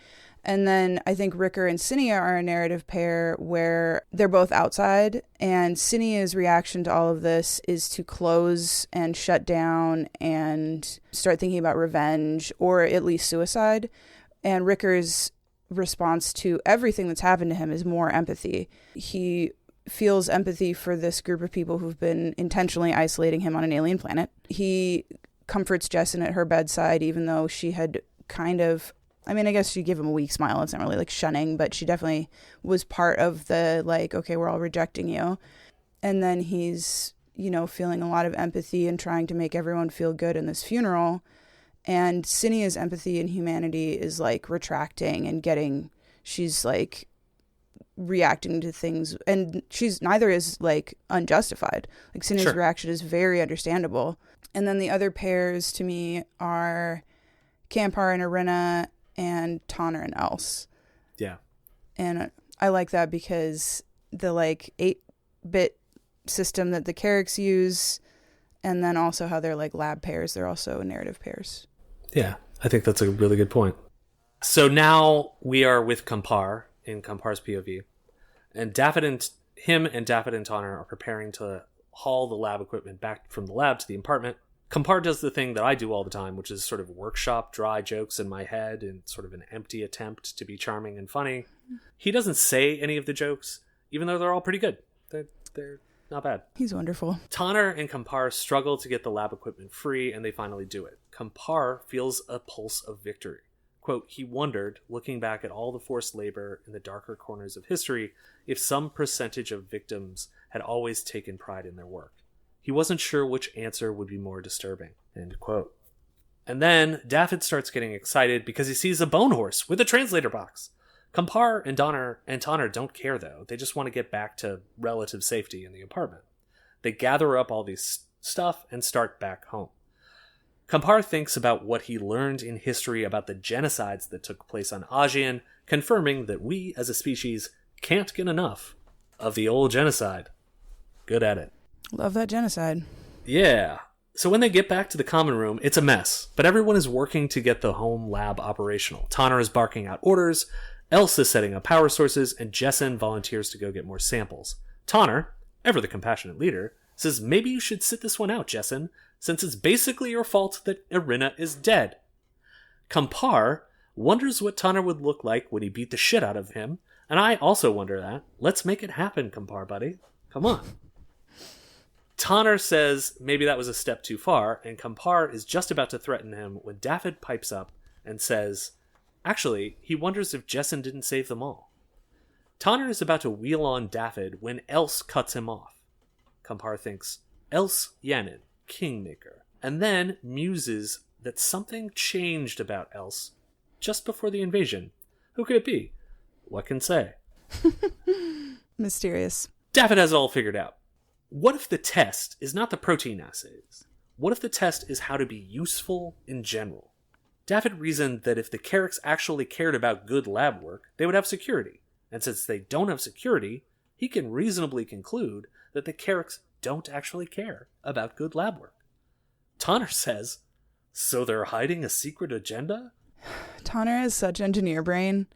And then I think Ricker and Cinia are a narrative pair where they're both outside, and Cinia's reaction to all of this is to close and shut down and start thinking about revenge or at least suicide. And Ricker's response to everything that's happened to him is more empathy. He feels empathy for this group of people who've been intentionally isolating him on an alien planet. He comforts Jessyn at her bedside, even though she had kind of I mean, I guess she gave him a weak smile. It's not really like shunning, but she definitely was part of the like, okay, we're all rejecting you. And then he's, you know, feeling a lot of empathy and trying to make everyone feel good in this funeral. And Cinea's empathy and humanity is like retracting and she's like reacting to things, and neither is like unjustified. Like Cinea's reaction is very understandable. And then the other pairs to me are Campar and Arena and Tonner and Else. Yeah. And I like that because the like 8-bit system that the Carryx use, and then also how they're like lab pairs, they're also narrative pairs. Yeah, I think that's a really good point. So now we are with Campar in Campar's POV, and Daffod and Tonner are preparing to haul the lab equipment back from the lab to the apartment. Campar does the thing that I do all the time, which is sort of workshop dry jokes in my head in sort of an empty attempt to be charming and funny. He doesn't say any of the jokes, even though they're all pretty good. They're not bad. He's wonderful. Tonner and Campar struggle to get the lab equipment free, and they finally do it. Campar feels a pulse of victory. Quote, he wondered, looking back at all the forced labor in the darker corners of history, if some percentage of victims had always taken pride in their work. He wasn't sure which answer would be more disturbing. End quote. And then Daffod starts getting excited because he sees a bone horse with a translator box. Campar and Tonner don't care, though. They just want to get back to relative safety in the apartment. They gather up all this stuff and start back home. Campar thinks about what he learned in history about the genocides that took place on Ajian, confirming that we, as a species, can't get enough of the old genocide. Good at it. Love that genocide. Yeah. So when they get back to the common room, it's a mess, but everyone is working to get the home lab operational. Tonner is barking out orders, Else is setting up power sources, and Jessyn volunteers to go get more samples. Tonner, ever the compassionate leader, says maybe you should sit this one out, Jessyn, since it's basically your fault that Irina is dead. Campar wonders what Tonner would look like when he beat the shit out of him, and I also wonder that. Let's make it happen, Campar, buddy. Come on. Tonner says maybe that was a step too far, and Campar is just about to threaten him when Daffod pipes up and says, actually, he wonders if Jessyn didn't save them all. Tonner is about to wheel on Daffod when Else cuts him off. Campar thinks, Else Yanin, Kingmaker, and then muses that something changed about Else just before the invasion. Who could it be? What can say? Mysterious. Daffod has it all figured out. What if the test is not the protein assays? What if the test is how to be useful in general? Daffod reasoned that if the Carryx actually cared about good lab work, they would have security. And since they don't have security, he can reasonably conclude that the Carryx don't actually care about good lab work. Tonner says, so they're hiding a secret agenda? Tonner has such engineer brain.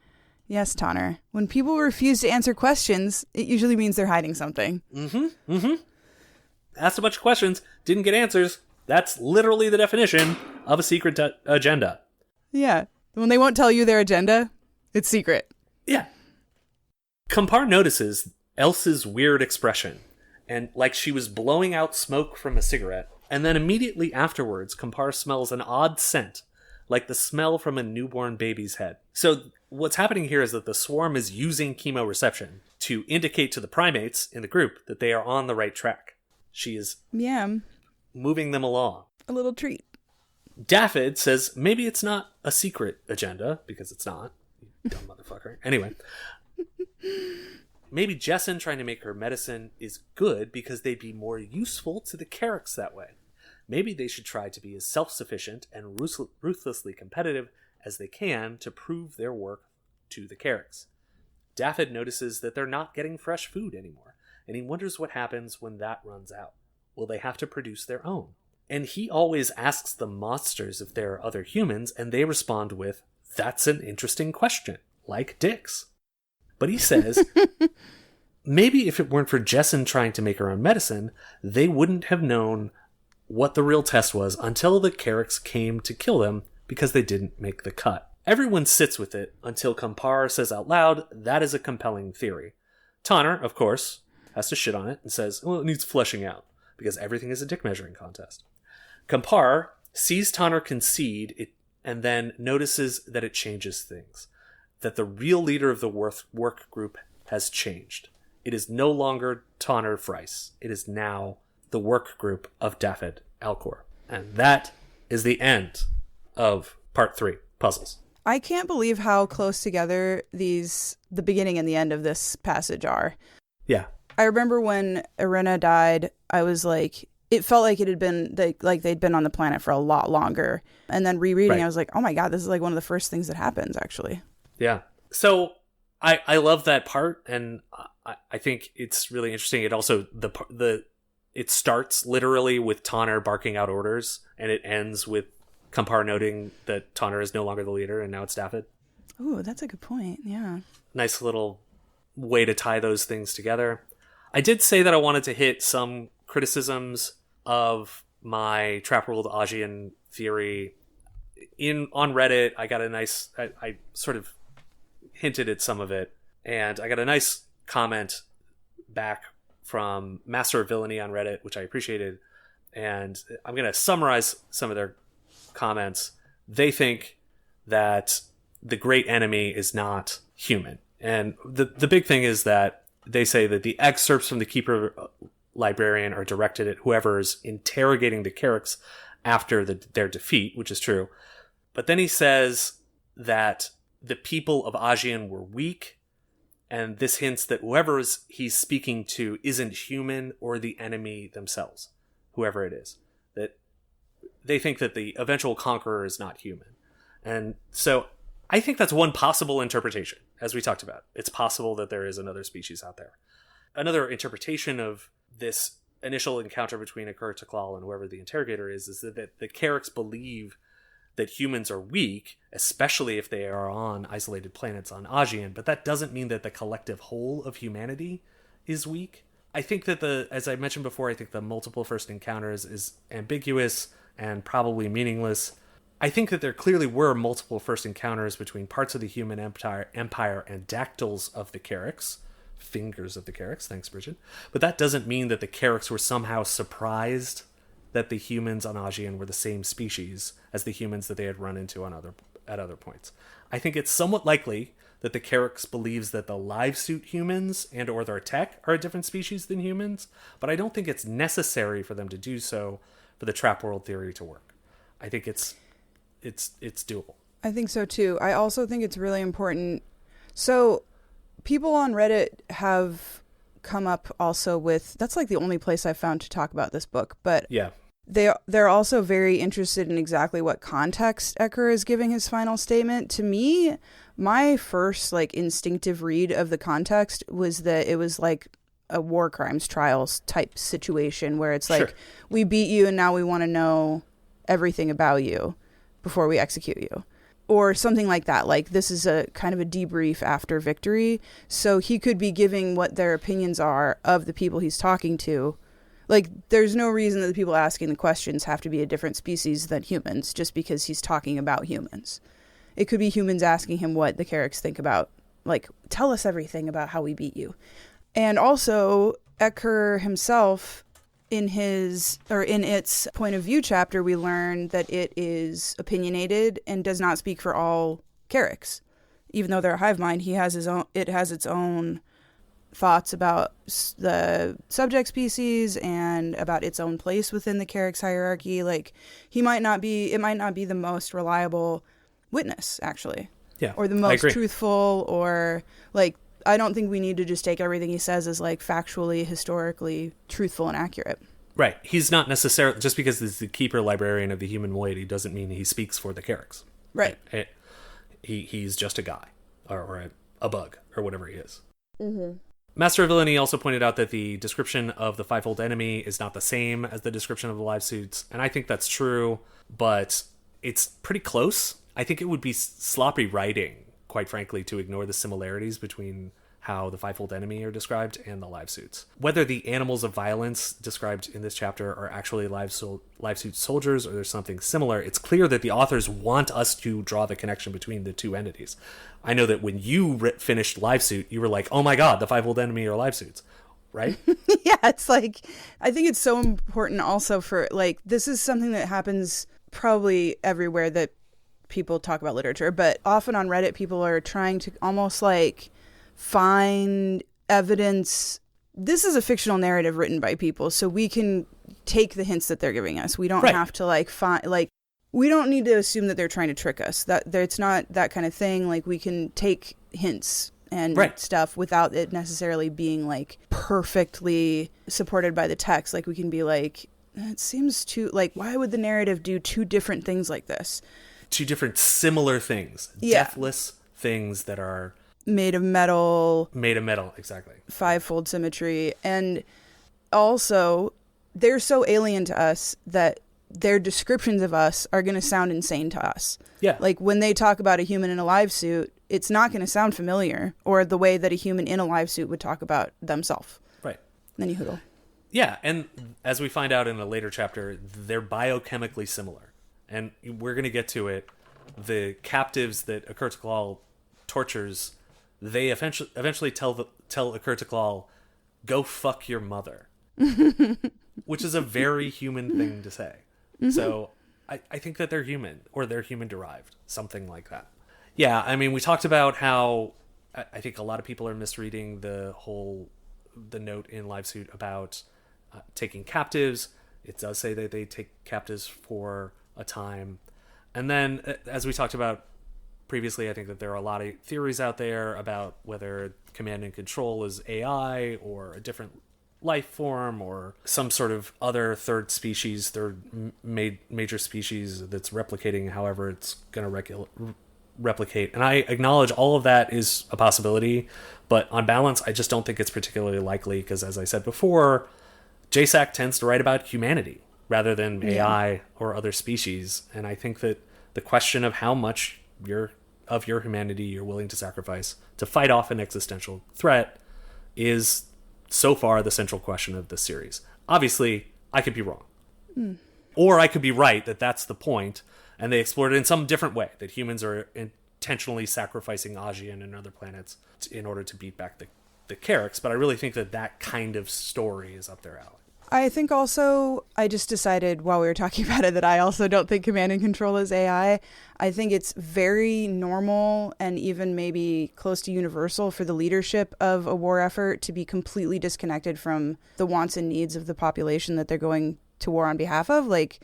Yes, Tonner. When people refuse to answer questions, it usually means they're hiding something. Asked a bunch of questions, didn't get answers. That's literally the definition of a secret agenda. Yeah. When they won't tell you their agenda, it's secret. Yeah. Campar notices Else's weird expression, and like she was blowing out smoke from a cigarette, and then immediately afterwards, Campar smells an odd scent, like the smell from a newborn baby's head. So what's happening here is that the swarm is using chemoreception to indicate to the primates in the group that they are on the right track. She is moving them along. A little treat. Daffod says maybe it's not a secret agenda, because it's not. You dumb motherfucker. Anyway. Maybe Jessyn trying to make her medicine is good because they'd be more useful to the Carryx that way. Maybe they should try to be as self-sufficient and ruthlessly competitive as they can to prove their work to the Carryx. Daffod notices that they're not getting fresh food anymore, and he wonders what happens when that runs out. Will they have to produce their own? And he always asks the monsters if there are other humans, and they respond with, that's an interesting question, like dicks. But he says, maybe if it weren't for Jessyn trying to make her own medicine, they wouldn't have known what the real test was until the Carryx came to kill them because they didn't make the cut. Everyone sits with it until Campar says out loud, that is a compelling theory. Tonner, of course, has to shit on it and says, well, it needs fleshing out because everything is a dick measuring contest. Campar sees Tonner concede and then notices that it changes things. That the real leader of the work group has changed. It is no longer Tonner Fries. It is now the work group of Dafydd Alcor. And that is the end of part 3, Puzzles. I can't believe how close together the beginning and the end of this passage are. Yeah. I remember when Irina died, I was like, it felt like it had been, like they'd been on the planet for a lot longer. And then rereading, Right. I was like, oh my God, this is like one of the first things that happens, actually. Yeah. So I love that part, and I think it's really interesting. It also, it starts literally with Tonner barking out orders, and it ends with Campar noting that Tonner is no longer the leader, and now it's Dafydd. Ooh, that's a good point. Yeah. Nice little way to tie those things together. I did say that I wanted to hit some criticisms of my Trap World Ajian theory. On Reddit, I got a nice... I sort of hinted at some of it, and I got a nice comment back from Master of Villainy on Reddit, which I appreciated, and I'm going to summarize some of their comments. They think that the great enemy is not human, and the big thing is that they say that the excerpts from the Keeper Librarian are directed at whoever's interrogating the Carryx after their defeat, which is true. But then he says that the people of Ajian were weak, and this hints that whoever he's speaking to isn't human or the enemy themselves, whoever it is. That they think that the eventual conqueror is not human. And so I think that's one possible interpretation, as we talked about. It's possible that there is another species out there. Another interpretation of this initial encounter between Akur Taklal and whoever the interrogator is that the Carryx believe that humans are weak, especially if they are on isolated planets on Ajian, but that doesn't mean that the collective whole of humanity is weak. I think that as I mentioned before, I think the multiple first encounters is ambiguous and probably meaningless. I think that there clearly were multiple first encounters between parts of the human empire and dactyls of the Carryx, fingers of the Carryx, thanks Brigid. But that doesn't mean that the Carryx were somehow surprised that the humans on Ajian were the same species as the humans that they had run into at other points. I think it's somewhat likely that the Carryx believes that the live suit humans and or their tech are a different species than humans, but I don't think it's necessary for them to do so for the Trap World theory to work. I think it's doable. I think so too. I also think it's really important. So people on Reddit have come up also with, that's like the only place I found to talk about this book, but yeah. They're also very interested in exactly what context Ecker is giving his final statement. To me, my first like instinctive read of the context was that it was like a war crimes trials type situation where it's like, sure, we beat you and now we want to know everything about you before we execute you. Or something like that. Like this is a kind of a debrief after victory. So he could be giving what their opinions are of the people he's talking to. Like, there's no reason that the people asking the questions have to be a different species than humans just because he's talking about humans. It could be humans asking him what the Carryx think about, like, tell us everything about how we beat you. And also, Ecker himself, in its point of view chapter, we learn that it is opinionated and does not speak for all Carryx. Even though they're a hive mind, it has its own thoughts about the subject species and about its own place within the Carryx hierarchy. Like, it might not be the most reliable witness, actually. Yeah, or the most truthful, or like, I don't think we need to just take everything he says as like factually, historically truthful and accurate. Right. He's not necessarily, just because he's the Keeper Librarian of the human moiety doesn't mean he speaks for the Carryx. Right. He's just a guy or a bug or whatever he is. Mm-hmm. Master of Villainy also pointed out that the description of the fivefold enemy is not the same as the description of the live suits, and I think that's true, but it's pretty close. I think it would be sloppy writing, quite frankly, to ignore the similarities between how the fivefold enemy are described and the live suits. Whether the animals of violence described in this chapter are actually live suit soldiers or there's something similar, it's clear that the authors want us to draw the connection between the two entities. I know that when you finished live suit, you were like, oh my god, the fivefold enemy are live suits, right? Yeah, it's like, I think it's so important also for, like, this is something that happens probably everywhere, that people talk about literature, but often on Reddit, people are trying to almost like find evidence. This is a fictional narrative written by people, so we can take the hints that they're giving us. We don't have to like find, like, we don't need to assume that they're trying to trick us. That it's not that kind of thing. Like, we can take hints and stuff without it necessarily being like perfectly supported by the text. Like, we can be like, it seems too, like, why would the narrative do two different things like this? Two different similar things. Deathless things that are made of metal, exactly. Fivefold symmetry. And also, they're so alien to us that their descriptions of us are going to sound insane to us. Yeah. Like, when they talk about a human in a live suit, it's not going to sound familiar, or the way that a human in a live suit would talk about themselves. Right. And then you hoodle. Yeah, and as we find out in a later chapter, they're biochemically similar. And we're going to get to it. The captives that Akurtaklal tortures, they eventually tell Akurtaklal, go fuck your mother. Which is a very human thing to say. Mm-hmm. So I think that they're human, or they're human derived, something like that. Yeah, I mean, we talked about how I think a lot of people are misreading the note in Live Suit about taking captives. It does say that they take captives for a time. And then, as we talked about previously, I think that there are a lot of theories out there about whether command and control is AI or a different life form or some sort of other third major species that's replicating however it's going to replicate. And I acknowledge all of that is a possibility, but on balance, I just don't think it's particularly likely because, as I said before, J.S.A tends to write about humanity rather than AI or other species. And I think that the question of how much of your humanity you're willing to sacrifice to fight off an existential threat is so far the central question of this series. Obviously, I could be wrong. Or I could be right that that's the point, and they explored it in some different way, that humans are intentionally sacrificing Ajian and other planets in order to beat back the Carryx. But I really think that kind of story is up their alley. I think also, I just decided while we were talking about it that I also don't think command and control is AI. I think it's very normal and even maybe close to universal for the leadership of a war effort to be completely disconnected from the wants and needs of the population that they're going to war on behalf of. Like,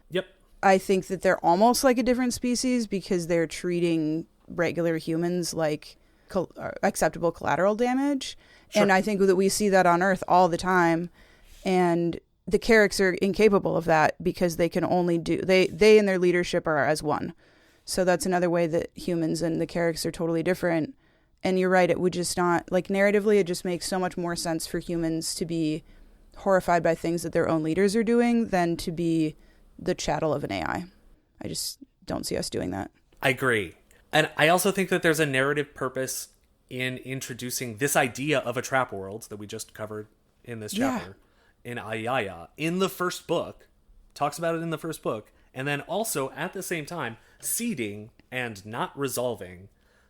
yep. I think that they're almost like a different species because they're treating regular humans like acceptable collateral damage. Sure. And I think that we see that on Earth all the time. And the Carryx are incapable of that because they can only do... They and their leadership are as one. So that's another way that humans and the Carryx are totally different. And you're right, it would just not... Like, narratively, it just makes so much more sense for humans to be horrified by things that their own leaders are doing than to be the chattel of an AI. I just don't see us doing that. I agree. And I also think that there's a narrative purpose in introducing this idea of a trap world that we just covered in this chapter. Yeah. In Ayayeh, in the first book, talks about it in the first book, and then also, at the same time, seeding and not resolving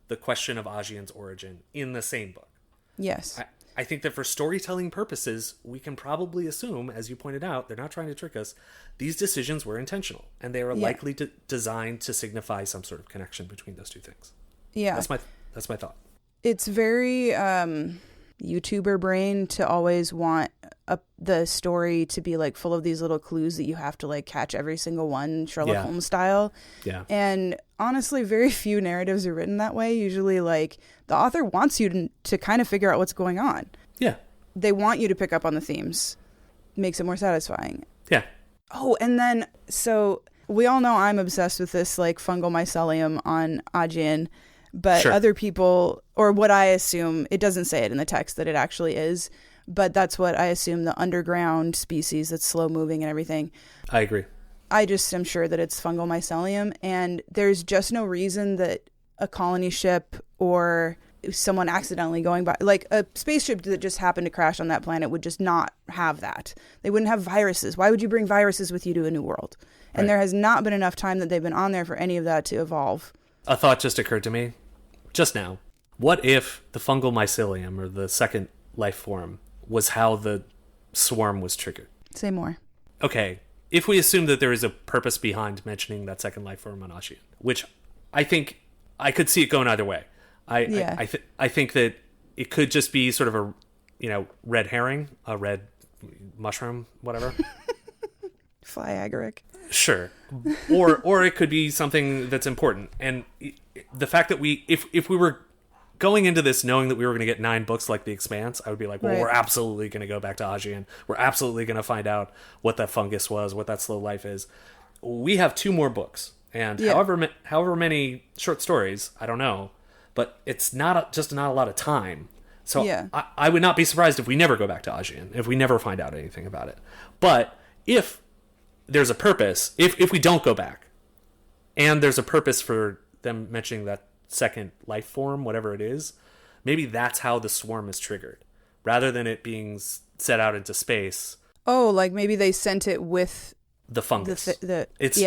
the question of Ajian's origin in the same book. Yes. I think that for storytelling purposes, we can probably assume, as you pointed out, they're not trying to trick us, these decisions were intentional, and they are likely designed to signify some sort of connection between those two things. Yeah. That's my thought. It's very... YouTuber brain to always want the story to be like full of these little clues that you have to like catch every single one, Sherlock Holmes style. Yeah. And honestly, very few narratives are written that way. Usually, like, the author wants you to kind of figure out what's going on. Yeah. They want you to pick up on the themes. Makes it more satisfying. Yeah. Oh, and then, so we all know I'm obsessed with this like fungal mycelium on Ajian. But other people, or what I assume, it doesn't say it in the text that it actually is, but that's what I assume, the underground species that's slow moving and everything. I agree. I just am sure that it's fungal mycelium, and there's just no reason that a colony ship or someone accidentally going by, like a spaceship that just happened to crash on that planet would just not have that. They wouldn't have viruses. Why would you bring viruses with you to a new world? And there has not been enough time that they've been on there for any of that to evolve. A thought just occurred to me just now. What if the fungal mycelium, or the second life form, was how the swarm was triggered? Say more. Okay, if we assume that there is a purpose behind mentioning that second life form on Ajian, which I think I could see it going either way. Yeah. I think that it could just be sort of a, red herring, a red mushroom, whatever. Fly agaric. Sure. Or it could be something that's important. And the fact that if we were going into this knowing that we were going to get 9 books like The Expanse, I would be like, well, Right. we're absolutely going to go back to Ayayeh. We're absolutely going to find out what that fungus was, what that slow life is. We have 2 more books. And Yeah. however many short stories, I don't know, but it's not a lot of time. So Yeah. I would not be surprised if we never go back to Ayayeh, if we never find out anything about it. But if there's a purpose, if we don't go back, and there's a purpose for them mentioning that second life form, whatever it is, maybe that's how the swarm is triggered, rather than it being set out into space. Oh, like maybe they sent it with The fungus. It's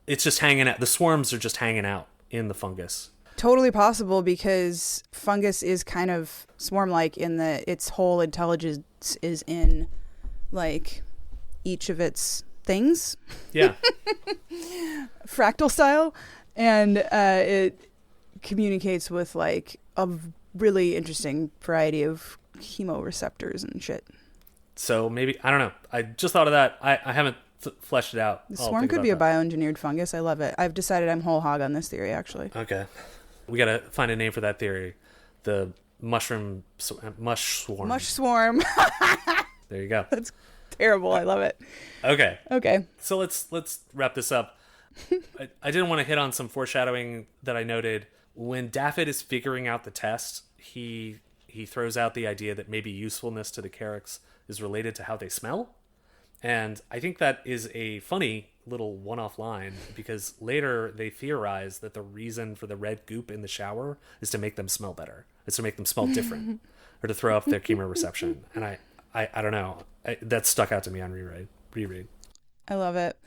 It's just hanging out. The swarms are just hanging out in the fungus. totally possible, because fungus is kind of swarm-like in that its whole intelligence is in like each of its things, Yeah. fractal style, and it communicates with like a really interesting variety of chemoreceptors and shit. So maybe, I don't know. I just thought of that. I haven't fleshed it out. The I'll swarm think could about be a that. bioengineered fungus. I love it. I've decided I'm whole hog on this theory, actually. Okay. We got to find a name for that theory. The mush swarm. Mush swarm. There you go. That's terrible. I love it. Okay. Okay. So let's wrap this up. I didn't want to hit on some foreshadowing that I noted. When Daffod is figuring out the test, he throws out the idea that maybe usefulness to the Carryx is related to how they smell. And I think that is a funny little one-off line, because later they theorize that the reason for the red goop in the shower is to make them smell better. It's to make them smell different, or to throw up their chemoreception. And I don't know. That stuck out to me on reread. I love it.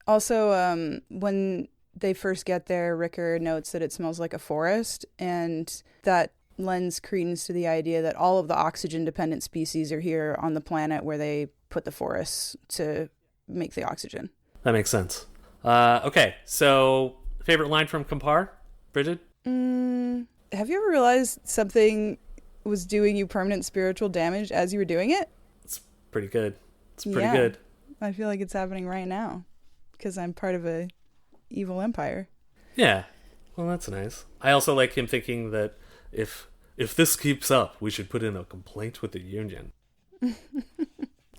Also, when they first get there, Ricker notes that it smells like a forest, and that lends credence to the idea that all of the oxygen-dependent species are here on the planet where they put the forests to make the oxygen. That makes sense. Okay, so favorite line from Compar, Brigid? Have you ever realized something was doing you permanent spiritual damage as you were doing it? It's pretty good. It's pretty Yeah. good. I feel like it's happening right now because I'm part of a evil empire. Yeah. Well, that's nice. I also like him thinking that if this keeps up, we should put in a complaint with the union.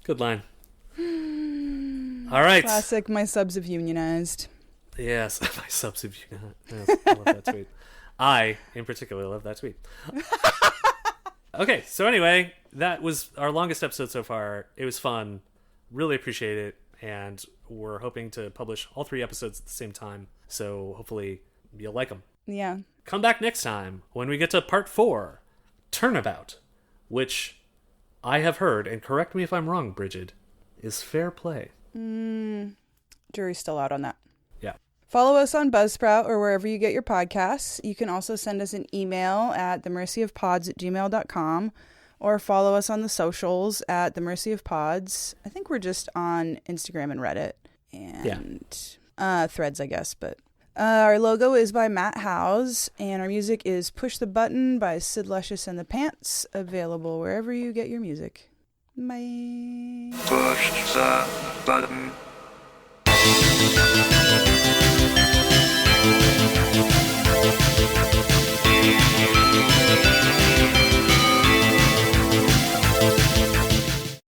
Good line. All right. Classic, my subs have unionized. Yes, my subs have unionized. Yes, I love that tweet. I, in particular, love that tweet. Okay, so anyway, that was our longest episode so far. It was fun. Really appreciate it. And we're hoping to publish all 3 episodes at the same time. So hopefully you'll like them. Yeah. Come back next time when we get to part 4, Turnabout, which I have heard, and correct me if I'm wrong, Brigid, is fair play. Jury's still out on that. Yeah. Follow us on Buzzsprout or wherever you get your podcasts. You can also send us an email at themercyofpods@gmail.com or follow us on the socials at themercyofpods. I think we're just on Instagram and Reddit and Threads, I guess. But our logo is by Matt Howes, and our music is Push the Button by Sid Luscious and the Pants, available wherever you get your music. Bye. Push the button.